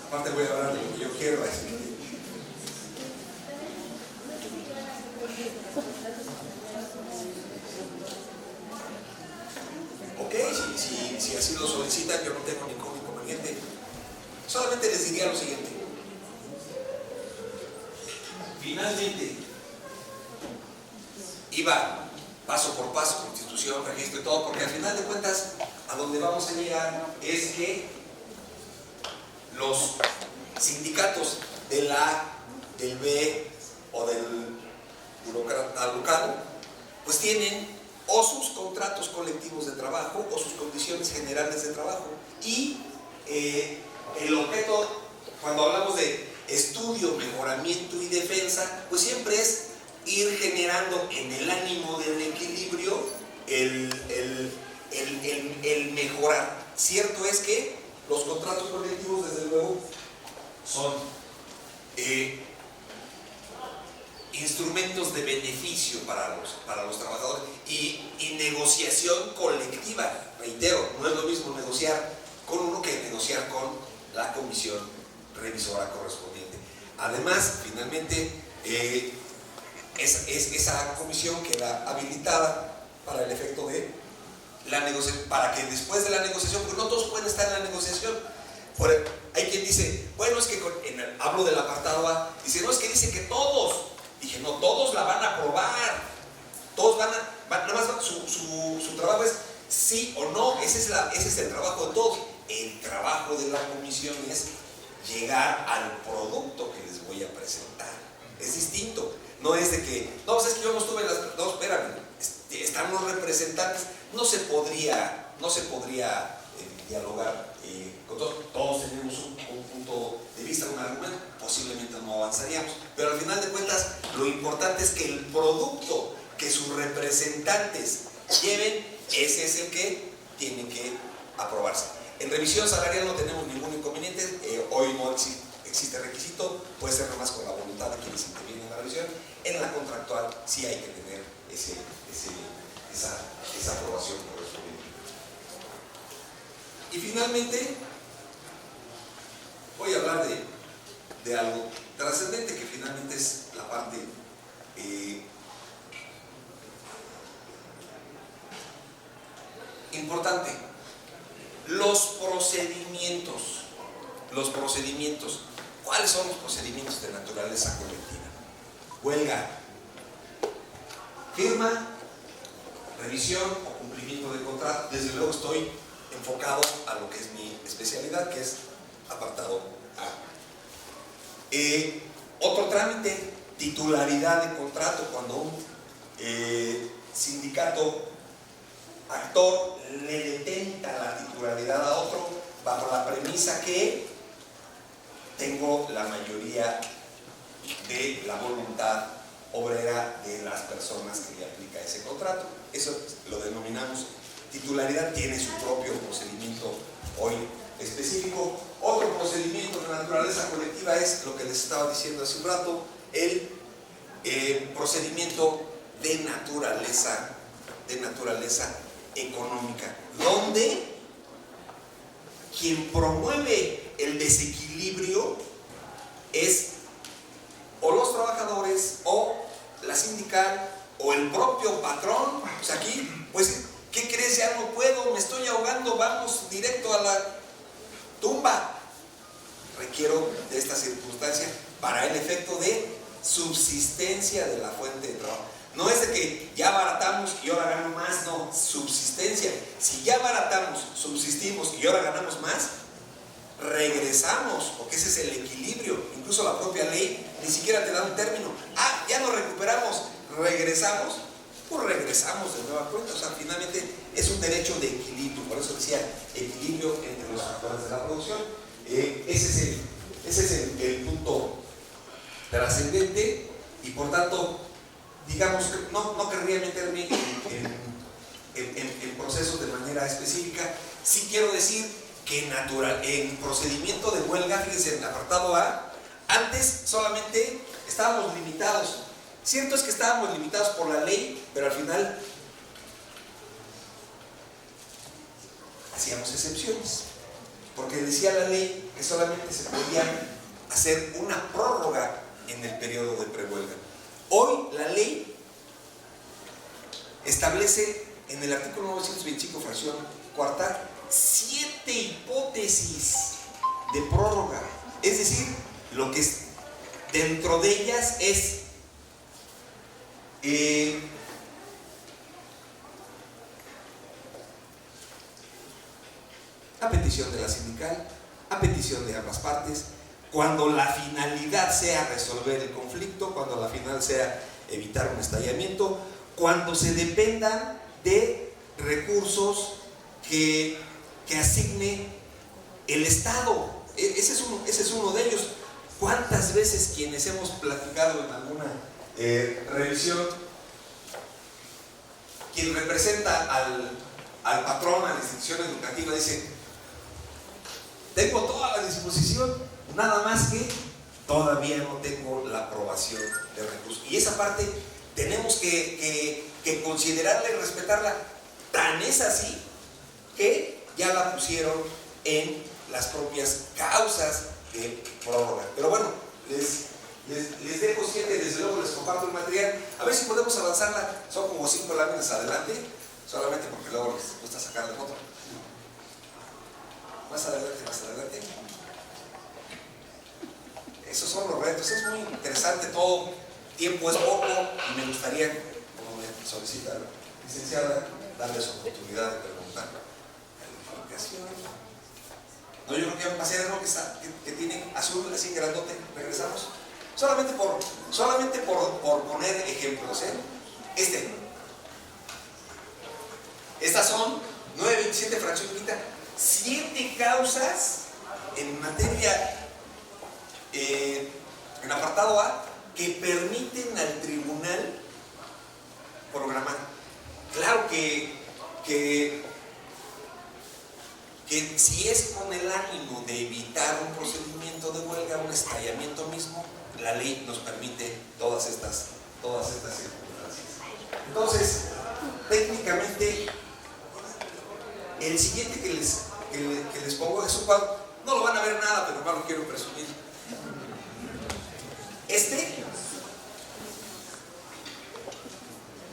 Aparte voy a hablar de lo que yo quiero, así que... Ok, si así lo solicitan, yo no tengo ningún inconveniente. Solamente les diría lo siguiente. Finalmente, iba paso por paso, constitución, registro y todo, porque al final de cuentas, a donde vamos a llegar es que los sindicatos del A, del B o del burócrata local, pues tienen o sus contratos colectivos de trabajo o sus condiciones generales de trabajo. Y el objeto, cuando hablamos de estudio, mejoramiento y defensa, pues siempre es ir generando en el ánimo del equilibrio el mejorar. Cierto es que los contratos colectivos, desde luego, son instrumentos de beneficio para los trabajadores y negociación colectiva. Reitero, no es lo mismo negociar con uno que negociar con la comisión revisora correspondiente. Además, finalmente, esa comisión queda habilitada para el efecto de la negociación, para que después de la negociación, porque no todos pueden estar en la negociación. Hay quien dice, bueno, es que hablo del apartado A, dice, no, es que dice que todos. Dije, no, todos la van a aprobar, todos nada más su trabajo es sí o no. Ese es el trabajo de todos. El trabajo de la comisión es llegar al producto que les voy a presentar. Es distinto. No es de que, no, pues es que yo no estuve en las... No, espérame, están los representantes. No se podría dialogar con todos. Todos tenemos un punto de vista, un argumento. Posiblemente no avanzaríamos. Pero al final de cuentas, lo importante es que el producto que sus representantes lleven, ese es el que tiene que aprobarse. En revisión salarial no tenemos ningún inconveniente. Hoy no existe requisito, puede ser nomás con la voluntad de quienes intervienen en la revisión. En la contractual sí hay que tener esa aprobación correspondiente. Y finalmente, voy a hablar de algo trascendente, que finalmente es la parte importante. Los procedimientos. ¿Cuáles son los procedimientos de naturaleza colectiva? Huelga, firma, revisión o cumplimiento de contrato. Desde luego estoy enfocado a lo que es mi especialidad, que es apartado A. Otro trámite, titularidad de contrato. Cuando un sindicato actor le detenta la titularidad a otro bajo la premisa que tengo la mayoría de la voluntad obrera de las personas que le aplica ese contrato. Eso lo denominamos titularidad, tiene su propio procedimiento hoy específico. Otro procedimiento de naturaleza colectiva es lo que les estaba diciendo hace un rato, el procedimiento de naturaleza económica, donde quien promueve el desequilibrio es o los trabajadores o la sindical o el propio patrón. Pues aquí, pues, ¿qué crees? Ya no puedo, me estoy ahogando, vamos directo a la tumba. Requiero de esta circunstancia para el efecto de subsistencia de la fuente de trabajo. No es de que ya abaratamos y ahora gano más, no, subsistencia. Si ya abaratamos, subsistimos y ahora ganamos más, regresamos, porque ese es el equilibrio. Incluso la propia ley ni siquiera te da un término. Ah, ya nos recuperamos, regresamos, pues regresamos de nueva cuenta. O sea, finalmente es un derecho de equilibrio. Por eso decía equilibrio entre los actores de la producción. Ese es el punto trascendente, y por tanto, digamos que no querría meterme en procesos de manera específica. Sí quiero decir que en procedimiento de huelga, fíjense, en el apartado A, antes solamente estábamos limitados. Cierto es que estábamos limitados por la ley, pero al final hacíamos excepciones, porque decía la ley que solamente se podía hacer una prórroga en el periodo de prehuelga. Hoy la ley establece en el artículo 925, fracción cuarta, 7 hipótesis de prórroga. Es decir, lo que dentro de ellas es a petición de la sindical, a petición de ambas partes, cuando la finalidad sea resolver el conflicto, cuando la finalidad sea evitar un estallamiento, cuando se dependan de recursos que asigne el Estado. Ese es uno de ellos. ¿Cuántas veces quienes hemos platicado en alguna revisión, quien representa al patrón, a la institución educativa, dice: tengo toda la disposición, nada más que todavía no tengo la aprobación de recursos? Y esa parte tenemos que considerarla y respetarla. Tan es así que ya la pusieron en las propias causas de prórroga. Pero bueno, les dejo 7, desde luego les comparto el material. A ver si podemos avanzarla. Son como 5 láminas adelante, solamente porque luego les gusta sacar la foto. Más adelante, más adelante. Esos son los retos. Es muy interesante todo. Tiempo es poco y me gustaría, como me solicita la licenciada, darles oportunidad de preguntar. No, yo creo que va a ser algo que tiene azul así grandote. Regresamos. Solamente por poner ejemplos, Estas son 927 fracción quinta. 7 causas en materia, en apartado A, que permiten al tribunal programar. Claro que si es con el ánimo de evitar un procedimiento de huelga, un estallamiento mismo, la ley nos permite todas estas circunstancias. Entonces, técnicamente, el siguiente que les pongo es un cuadro. No lo van a ver nada, pero no lo quiero presumir.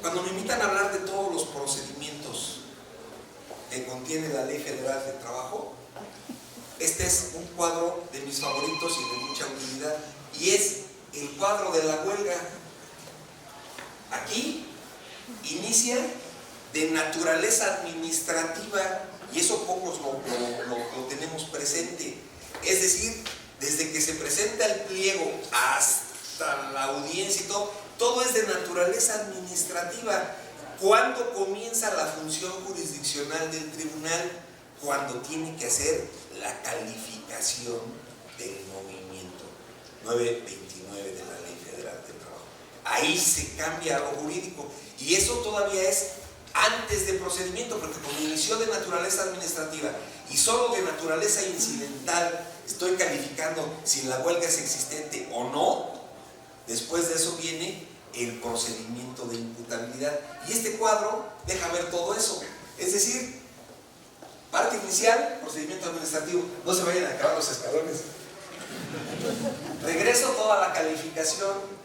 Cuando me invitan a hablar de todos los procedimientos que contiene la Ley Federal del Trabajo, este es un cuadro de mis favoritos y de mucha utilidad, y es el cuadro de la huelga. Aquí inicia de naturaleza administrativa, y eso pocos lo tenemos presente. Es decir, desde que se presenta el pliego hasta la audiencia y todo es de naturaleza administrativa. ¿Cuándo comienza la función jurisdiccional del tribunal? Cuando tiene que hacer la calificación del movimiento 929 de la Ley Federal del Trabajo. Ahí se cambia lo jurídico, y eso todavía es antes del procedimiento, porque como inició de naturaleza administrativa y solo de naturaleza incidental estoy calificando si la huelga es existente o no. Después de eso viene el procedimiento de imputabilidad, y este cuadro deja ver todo eso. Es decir, parte inicial, procedimiento administrativo, no se vayan a acabar los escalones. Regreso toda la calificación,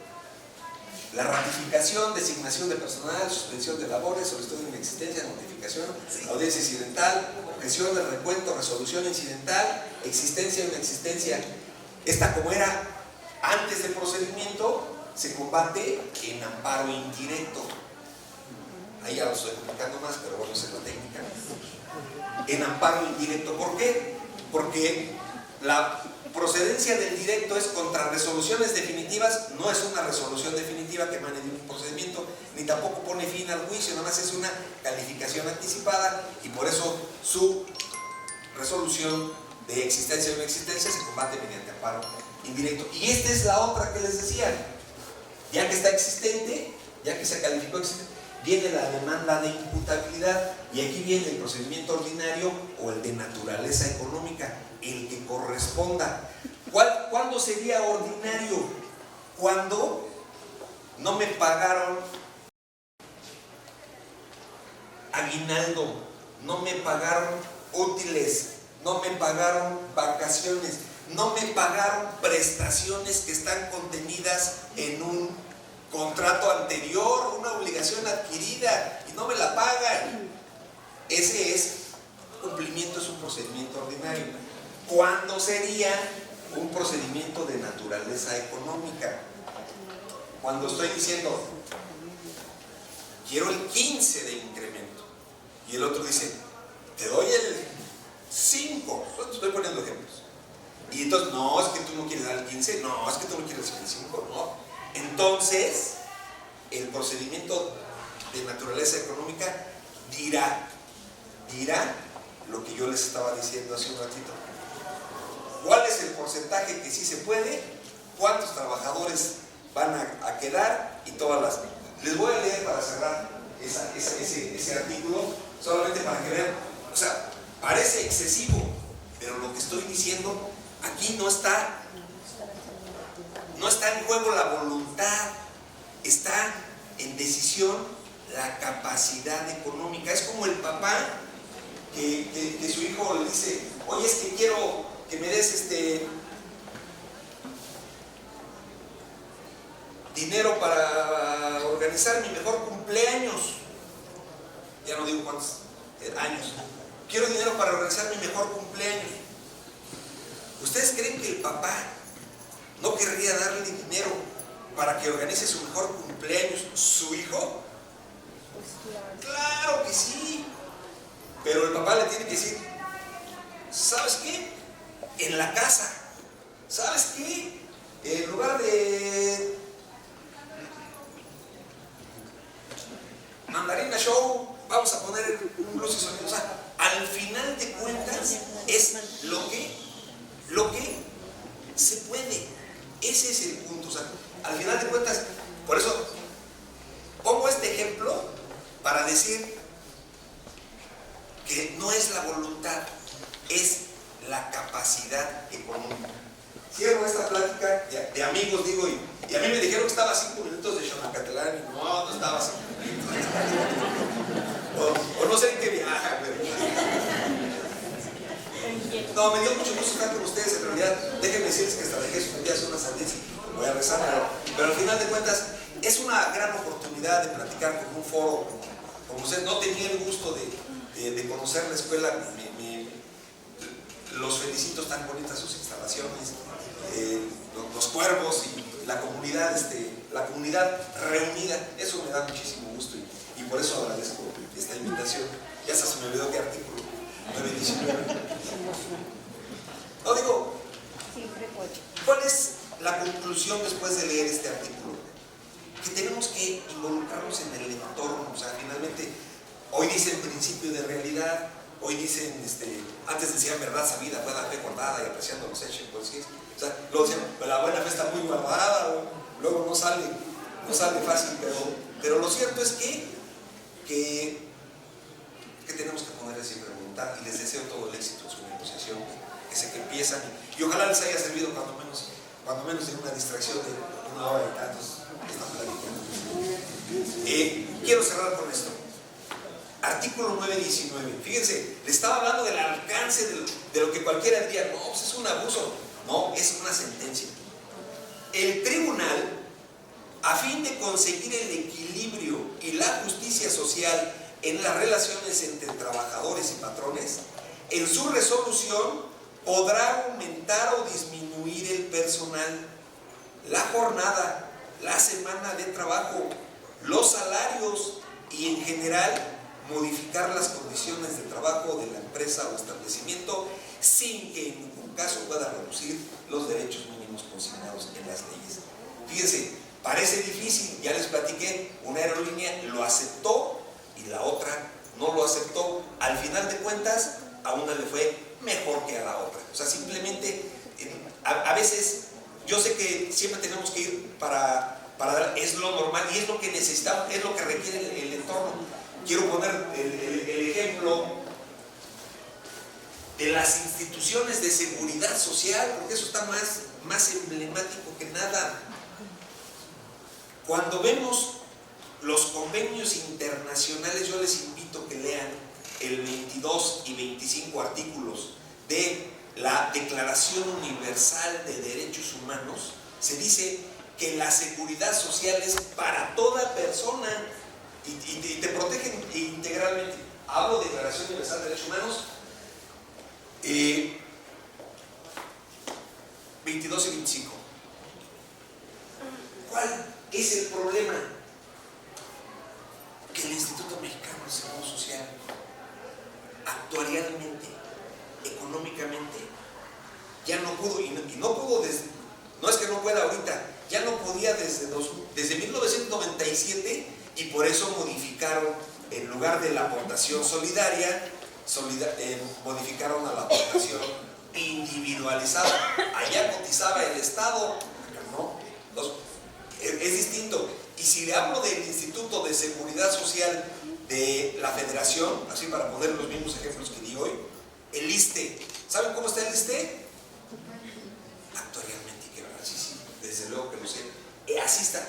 la ratificación, designación de personal, suspensión de labores, solicitud de inexistencia, notificación, audiencia incidental, objeción de recuento, resolución incidental, existencia o inexistencia. Esta, como era antes del procedimiento, se combate en amparo indirecto. Ahí ya lo estoy explicando más, pero bueno, esa es la técnica. En amparo indirecto, ¿por qué? Porque la procedencia del directo es contra resoluciones definitivas, no es una resolución definitiva que emane de un procedimiento, ni tampoco pone fin al juicio, nada más es una calificación anticipada, y por eso su resolución de existencia o no existencia se combate mediante amparo indirecto. Y esta es la otra que les decía, ya que está existente, ya que se calificó existente, viene la demanda de imputabilidad, y aquí viene el procedimiento ordinario o el de naturaleza económica, el que corresponda. ¿Cuándo sería ordinario? Cuando no me pagaron aguinaldo, no me pagaron útiles, no me pagaron vacaciones, no me pagaron prestaciones que están contenidas en un contrato anterior, una obligación adquirida, y no me la pagan. Ese es cumplimiento, es un procedimiento ordinario. ¿Cuándo sería un procedimiento de naturaleza económica? Cuando estoy diciendo, quiero el 15 de incremento, y el otro dice, te doy el 5, estoy poniendo ejemplos. Y entonces, no, es que tú no quieres dar el 15, no, es que tú no quieres el 5, no. Entonces, el procedimiento de naturaleza económica dirá lo que yo les estaba diciendo hace un ratito. ¿Cuál es el porcentaje que sí se puede? ¿Cuántos trabajadores van a quedar? Y todas las... Les voy a leer para cerrar ese artículo, solamente para que vean. O sea, parece excesivo, pero lo que estoy diciendo, aquí no está en juego la voluntad, está en decisión la capacidad económica. Es como el papá que su hijo le dice, oye, es que quiero que me des dinero para organizar mi mejor cumpleaños. Ya no digo cuántos años. Quiero dinero para organizar mi mejor cumpleaños. ¿Ustedes creen que el papá no querría darle dinero para que organice su mejor cumpleaños su hijo? Claro que sí. Pero el papá le tiene que decir, ¿sabes qué? En la casa, ¿sabes qué? En lugar de Mandarina Show, vamos a poner un luz y sonido. O sea, al final de cuentas es lo que se puede. Ese es el punto. O sea, al final de cuentas, por eso pongo este ejemplo para decir que no es la voluntad, es la capacidad económica. Cierro esta plática de amigos, digo, y a mí me dijeron que estaba a 5 minutos de Xonacatlán, y no estaba a 5 minutos. O no sé en qué viaja, pero... No, me dio mucho gusto estar con ustedes. En realidad, déjenme decirles que hasta dejé suspendidas unas sandías, voy a rezar, pero al final de cuentas es una gran oportunidad de platicar con un foro como ustedes. No tenía el gusto de conocer la escuela, los felicito, tan bonitas sus instalaciones, los cuervos y la comunidad reunida, eso me da muchísimo gusto y por eso agradezco esta invitación. Ya se me olvidó qué artículo, 919. No digo, ¿cuál es la conclusión después de leer este artículo? Que tenemos que involucrarnos en el entorno, o sea, finalmente, hoy dicen principio de realidad, hoy dicen, antes decían verdad sabida, buena fe guardada y apreciando los hechos, pues, o sea, luego decían, la buena fe está muy guardada, luego no sale fácil, pero lo cierto es que tenemos que ponerles siempre voluntad y les deseo todo el éxito en su negociación, que sé que empiezan y ojalá les haya servido cuando menos en una distracción de una hora y tantos. Quiero cerrar con esto. Artículo 919. Fíjense, le estaba hablando del alcance de lo que cualquiera diría, no, pues es un abuso. No, es una sentencia. El tribunal, a fin de conseguir el equilibrio y la justicia social en las relaciones entre trabajadores y patrones, en su resolución podrá aumentar o disminuir el personal, la jornada, la semana de trabajo, los salarios y en general modificar las condiciones de trabajo de la empresa o establecimiento sin que en ningún caso pueda reducir los derechos mínimos consignados en las leyes. Fíjense, parece difícil, ya les platiqué, una aerolínea lo aceptó y la otra no lo aceptó. Al final de cuentas, a una le fue mejor que a la otra. O sea, simplemente, a veces, yo sé que siempre tenemos que ir para es lo normal y es lo que necesitamos, es lo que requiere el entorno. Quiero poner el ejemplo de las instituciones de seguridad social, porque eso está más emblemático que nada. Cuando vemos los convenios internacionales, yo les invito a que lean el 22 y 25 artículos de la Declaración Universal de Derechos Humanos. Se dice que la seguridad social es para toda persona y te protegen integralmente. Hablo de Declaración Universal de Derechos Humanos 22 y 25. ¿Cuál es el problema? Que el Instituto Mexicano de Seguro Social, actuarialmente, económicamente, ya no pudo, y no pudo no es que no pueda ahorita, ya no podía desde 1997 y por eso modificaron, en lugar de la aportación solidaria, modificaron a la aportación individualizada. Allá cotizaba el Estado, acá no. Entonces, es distinto. Y si le hablo del Instituto de Seguridad Social de la Federación, así para poner los mismos ejemplos que di hoy, el ISSSTE, ¿saben cómo está el ISSSTE? Actuarialmente quebradísimo, desde luego que lo sé, así está.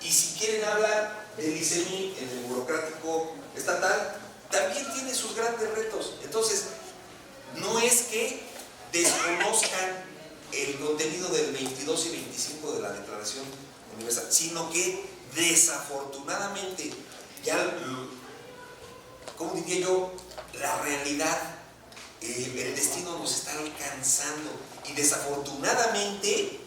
Y si quieren hablar del ICEMI en el burocrático estatal, también tiene sus grandes retos. Entonces, no es que desconozcan el contenido del 22 y 25 de la Declaración Universal, sino que desafortunadamente ya, ¿cómo diría yo? La realidad, el destino nos está alcanzando y desafortunadamente,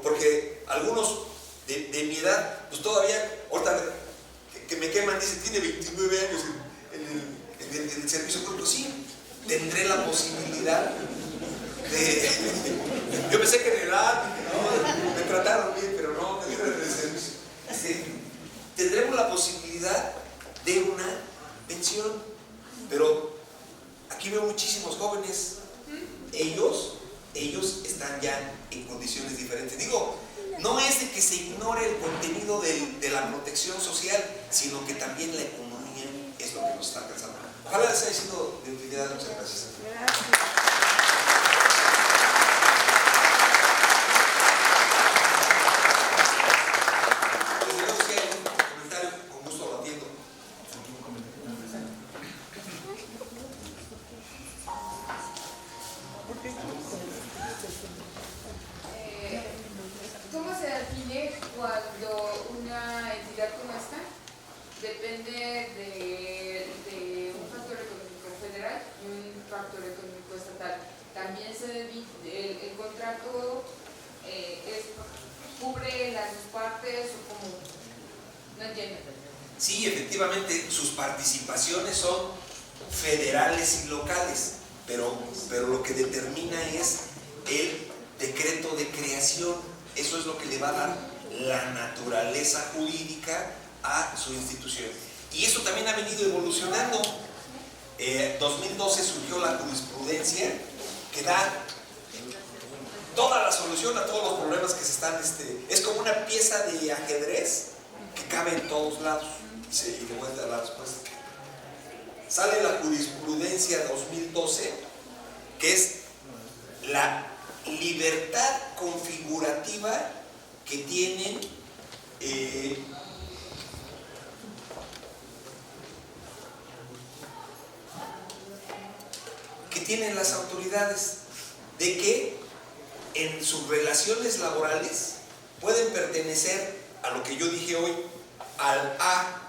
porque algunos de mi edad, pues todavía, ahorita que me queman, dicen, tiene 29 años en el servicio público. Sí, tendré la posibilidad de... Yo pensé que en edad, no, me trataron bien, pero no, me dieron el servicio. Tendremos la posibilidad de una pensión, pero aquí veo muchísimos jóvenes, ellos están ya en condiciones diferentes. Digo, no es de que se ignore el contenido de la protección social, sino que también la economía es lo que nos está alcanzando. Ojalá les haya sido de utilidad. Muchas gracias. Desde luego, si hay algún comentario, con gusto lo atiendo. ¿Cómo se define cuando una entidad como esta depende de un factor económico federal y un factor económico el contrato cubre las dos partes o como, no entiendo. Sí, efectivamente, sus participaciones son federales y locales, pero lo que determina es el decreto de creación. Eso es lo que le va a dar la naturaleza jurídica a su institución. Y eso también ha venido evolucionando. 2012 surgió la jurisprudencia que da toda la solución a todos los problemas que se están... es como una pieza de ajedrez que cabe en todos lados. Sí, y de vuelta a la respuesta. Sale la jurisprudencia 2012, que es la libertad configurativa que tienen las autoridades, de que en sus relaciones laborales pueden pertenecer a lo que yo dije hoy, al A,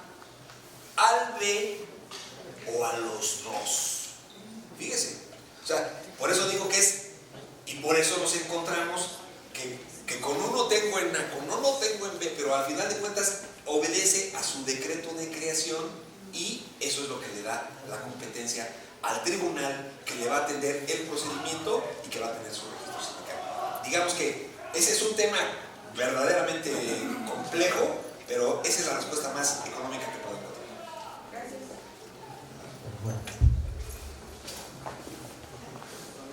al B o a los dos. Fíjese, o sea, por eso digo que es, y por eso nos encontramos que con uno tengo en A, con uno tengo en B, pero al final de cuentas obedece a su decreto de creación, y eso es lo que le da la competencia al tribunal, que le va a atender el procedimiento y que va a tener su registro sindical. Digamos que ese es un tema verdaderamente complejo, pero esa es la respuesta más económica que puedo encontrar. Gracias.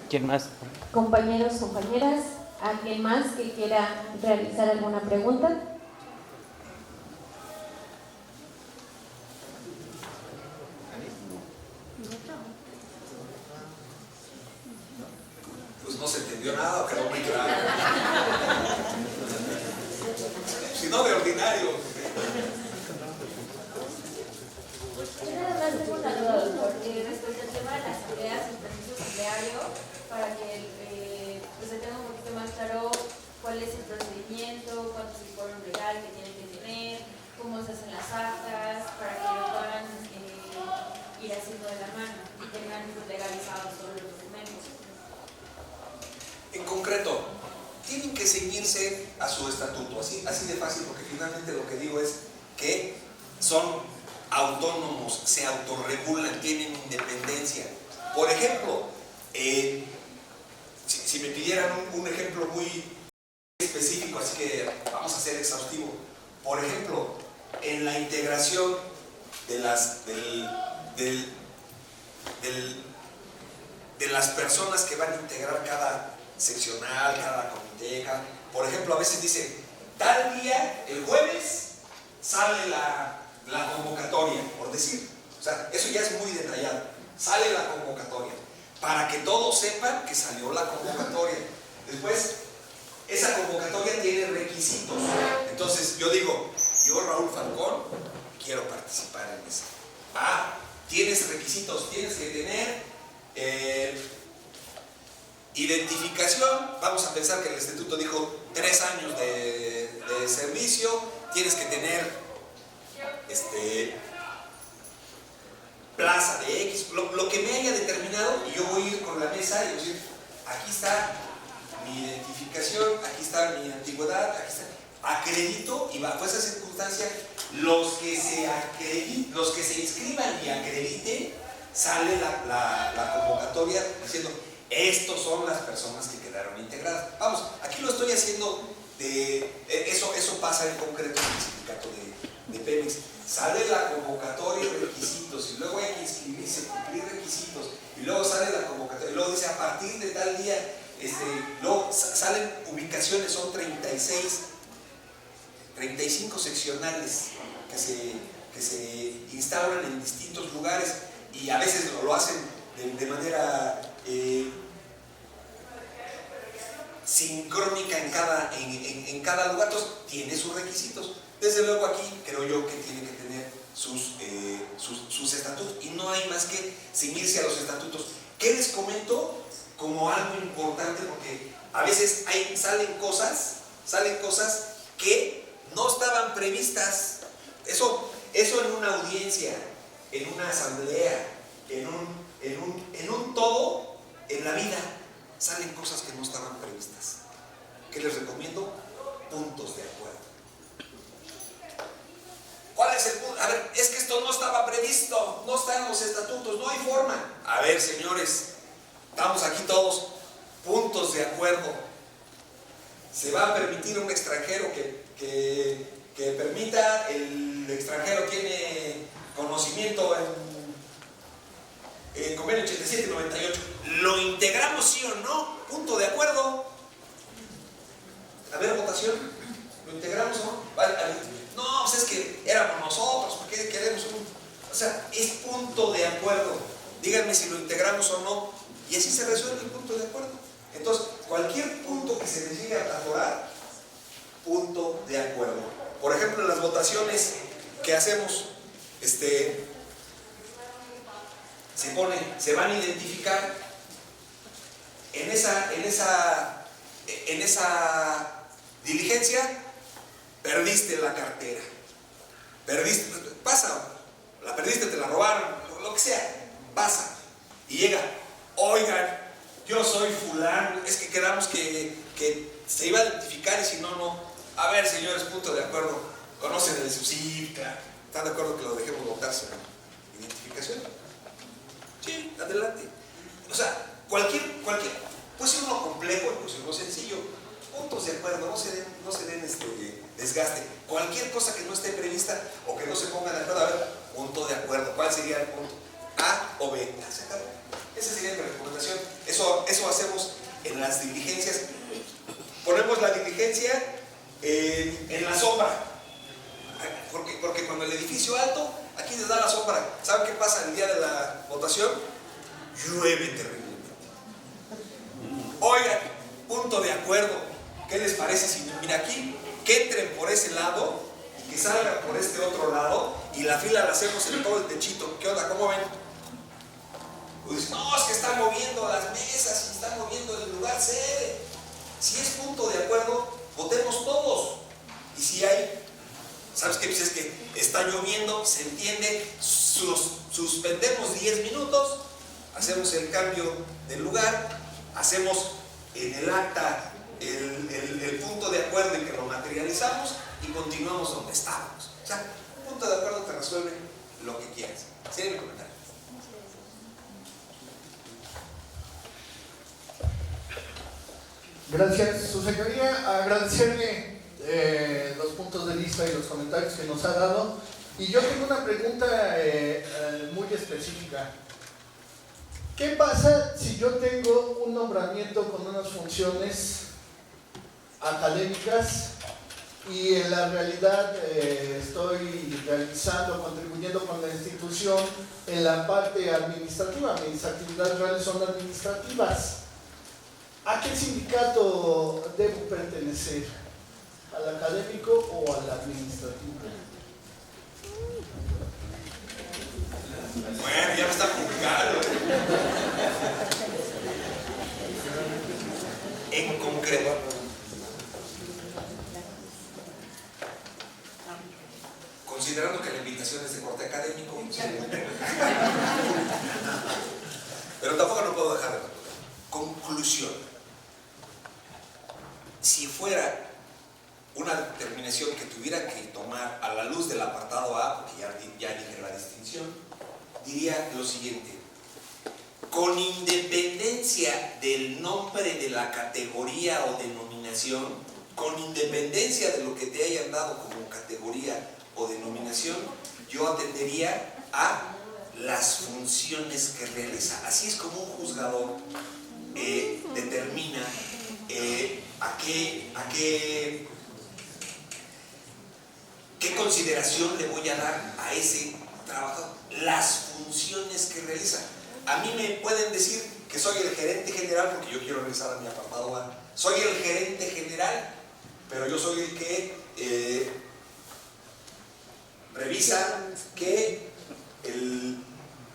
¿Quién más? Compañeros, compañeras, ¿alguien más que quiera realizar alguna pregunta? Pues no se entendió nada, quedó muy claro. Si no, de ordinario. Yo nada más tengo una duda, doctor, respecto al tema de las asambleas, el permiso asambleario, para que pues, se tenga un poquito más claro cuál es el procedimiento, cuánto es el quórum legal que tienen que tener, cómo se hacen las actas, para que lo puedan ir haciendo de la mano y tengan legalizados todos los documentos. En concreto, tienen que ceñirse a su estatuto, así de fácil, porque finalmente lo que digo es que son autónomos, se autorregulan, tienen independencia. Por ejemplo, si me pidieran un ejemplo muy específico, así que vamos a ser exhaustivo. Por ejemplo, en la integración de las personas que van a integrar cada seccional, cada comité, por ejemplo, a veces dice, tal día, el jueves, sale la convocatoria, por decir. O sea, eso ya es muy detallado. Sale la convocatoria, para que todos sepan que salió la convocatoria. Después, esa convocatoria tiene requisitos. Entonces, yo digo, yo, Raúl Falcón, quiero participar en esa. Tienes requisitos, tienes que tener identificación. Vamos a pensar que el instituto dijo 3 años de servicio. Tienes que tener plaza de X, lo que me haya determinado, y yo voy a ir con la mesa y decir, aquí está mi identificación, aquí está mi antigüedad, aquí está, acredito, y bajo esa circunstancia, los que se inscriban y acrediten, sale la convocatoria diciendo, estos son las personas que quedaron integradas. Vamos, aquí lo estoy haciendo eso pasa en concreto en el sindicato de Pemex. Sale la convocatoria y requisitos, y luego hay que inscribirse, cumplir requisitos, y luego sale la convocatoria, y luego dice a partir de tal día, luego salen ubicaciones, son 35 seccionales que se instauran en distintos lugares, y a veces lo hacen de manera sincrónica en cada lugar. Entonces tiene sus requisitos. Desde luego aquí creo yo que tiene que tener sus estatutos, y no hay más que ceñirse a los estatutos. ¿Qué les comento como algo importante? Porque a veces salen cosas que no estaban previstas. Eso en una audiencia, en una asamblea, en un todo en la vida. salen cosas que no estaban previstas. ¿Qué les recomiendo? Puntos de acuerdo. ¿Cuál es el punto? A ver, es que esto no estaba previsto, no está en los estatutos, no hay forma. A ver, señores, estamos aquí todos, puntos de acuerdo. Se va a permitir a un extranjero que permita, el extranjero tiene conocimiento en convenio 87 y 98. ¿Lo integramos sí o no? Punto de acuerdo. A ver, votación. ¿Lo integramos o no? Vale, no, pues es que éramos nosotros, ¿por qué queremos un...? O sea, es punto de acuerdo. Díganme si lo integramos o no. Y así se resuelve el punto de acuerdo. Entonces, cualquier punto que se les llegue a atorar, punto de acuerdo. Por ejemplo, en las votaciones que hacemos, se van a identificar en esa diligencia. Perdiste la cartera, pasa, la perdiste, te la robaron, lo que sea, pasa, y llega, oigan, yo soy fulano, es que quedamos que se iba a identificar y si no, no. A ver, señores, punto de acuerdo, conocen el sí, claro, ¿están de acuerdo que lo dejemos votarse? ¿Identificación? Sí, adelante. O sea, cualquier, puede ser uno complejo, puede ser uno sencillo. Puntos de acuerdo, no se den desgaste. Cualquier cosa que no esté prevista o que no se ponga de acuerdo, a ver, punto de acuerdo. ¿Cuál sería el punto? ¿A o B? Esa sería mi recomendación. Eso hacemos en las diligencias. Ponemos la diligencia en la sombra. Porque cuando el edificio alto, aquí les da la sombra. ¿Saben qué pasa el día de la votación? Llueve terrible. Oigan, punto de acuerdo. ¿Qué les parece si, mira aquí, que entren por ese lado y que salgan por este otro lado y la fila la hacemos en todo el techito? ¿Qué onda? ¿Cómo ven? Pues no, es que están moviendo las mesas y están moviendo el lugar sede. Si es punto de acuerdo, votemos todos. Y si hay, ¿sabes qué? Pues es que está lloviendo, se entiende, suspendemos 10 minutos, hacemos el cambio de lugar, hacemos en el acta el punto de acuerdo en que lo materializamos y continuamos donde estábamos. O sea, un punto de acuerdo te resuelve lo que quieras. Sería mi comentario. Gracias, su señoría. Agradecerle los puntos de vista y los comentarios que nos ha dado. Y yo tengo una pregunta muy específica. ¿Qué pasa si yo tengo un nombramiento con unas funciones académicas y en la realidad estoy realizando, contribuyendo con la institución en la parte administrativa? Mis actividades reales son administrativas. ¿A qué sindicato debo pertenecer? ¿Al académico o al administrativo? Bueno, ya me está juzgando. En concreto, considerando que la invitación es de corte académico, pero tampoco no puedo dejar de responder. Conclusión: si fuera una determinación que tuviera que tomar a la luz del apartado A, porque ya dije la distinción, diría lo siguiente: con independencia del nombre de la categoría o denominación, con independencia de lo que te hayan dado como categoría o denominación, yo atendería a las funciones que realiza. Así es como un juzgador determina qué consideración le voy a dar a ese trabajo, las funciones que realiza. A mí me pueden decir que soy el gerente general, porque yo quiero regresar a mi apartado A. Soy el gerente general, pero yo soy el que revisa que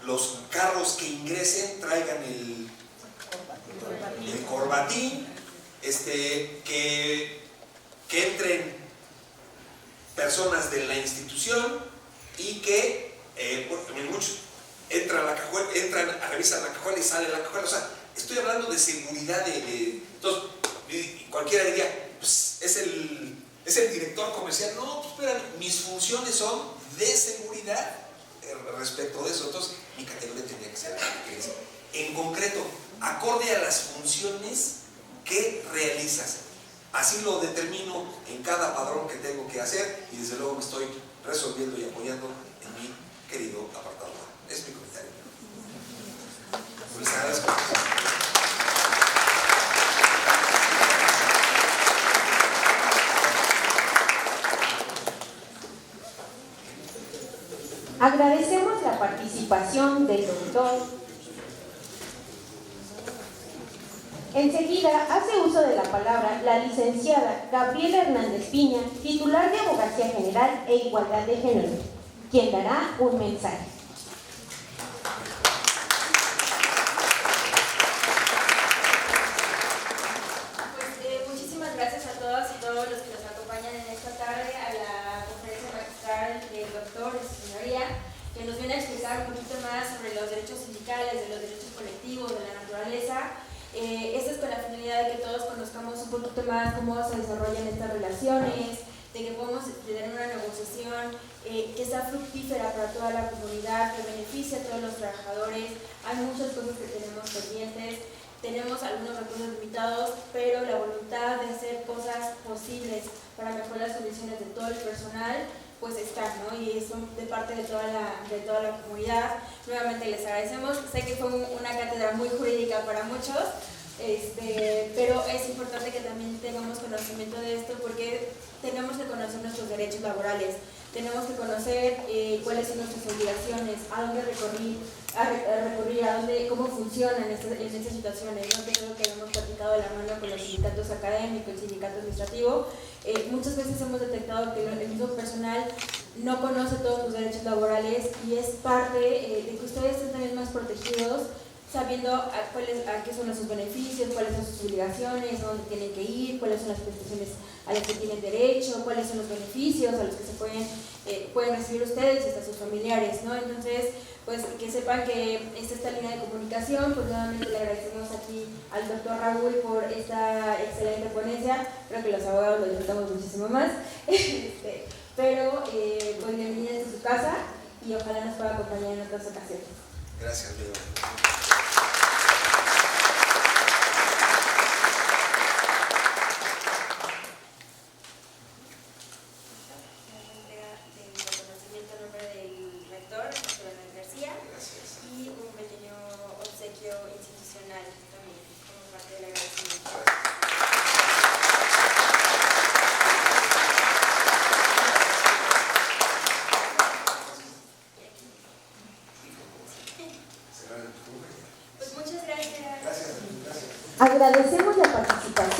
los carros que ingresen traigan el corbatín, que entren personas de la institución y que muchos entran a revisan la cajuela y salen la cajuela. O sea, estoy hablando de seguridad entonces, cualquiera diría, pues es el director comercial. No, pues espérame, mis funciones son de seguridad respecto de eso. Entonces, mi categoría tendría que ser en concreto, acorde a las funciones que realizas. Así lo determino en cada padrón que tengo que hacer y desde luego me estoy resolviendo y apoyando en mi querido apartado. Es mi comentario. Les agradezco. Agradecemos la participación del doctor. Enseguida hace uso de la palabra la licenciada Gabriela Hernández Piña, titular de Abogacía General e Igualdad de Género, quien dará un mensaje. Muchísimas gracias a todas y todos los que nos acompañan en esta tarde a la conferencia magistral del doctor, de su señoría, que nos viene a explicar un poquito más sobre los derechos sindicales, de los derechos colectivos, de la naturaleza. Esto es con la finalidad de que todos conozcamos un poquito más cómo se desarrollan estas relaciones, de que podamos tener una negociación que sea fructífera para toda la comunidad, que beneficie a todos los trabajadores. Hay muchas cosas que tenemos pendientes, tenemos algunos recursos limitados, pero la voluntad de hacer cosas posibles para mejorar las condiciones de todo el personal pues está, ¿no? Y eso de parte de toda la comunidad. Nuevamente les agradecemos. Sé que fue una cátedra muy jurídica para muchos, pero es importante que también tengamos conocimiento de esto porque tenemos que conocer nuestros derechos laborales, tenemos que conocer cuáles son nuestras obligaciones, a dónde recurrir, cómo funcionan estas situaciones, ¿no? Que es lo que hemos platicado de la mano con los sindicatos académicos, el sindicato administrativo. Muchas veces hemos detectado que el mismo personal no conoce todos sus derechos laborales y es parte de que ustedes estén también más protegidos, sabiendo a qué son sus beneficios, cuáles son sus obligaciones, a dónde tienen que ir, cuáles son las prestaciones a las que tienen derecho, cuáles son los beneficios a los que se pueden recibir ustedes y hasta sus familiares, ¿no? Entonces, pues que sepan que esta línea de comunicación, pues nuevamente le agradecemos aquí al doctor Raúl por esta excelente ponencia. Creo que los abogados lo disfrutamos muchísimo más, pero pues bienvenidos a su casa y ojalá nos pueda acompañar en otras ocasiones. Gracias, Leo. Y un pequeño obsequio institucional también, como parte del agradecimiento. Pues muchas gracias. Agradecemos la participación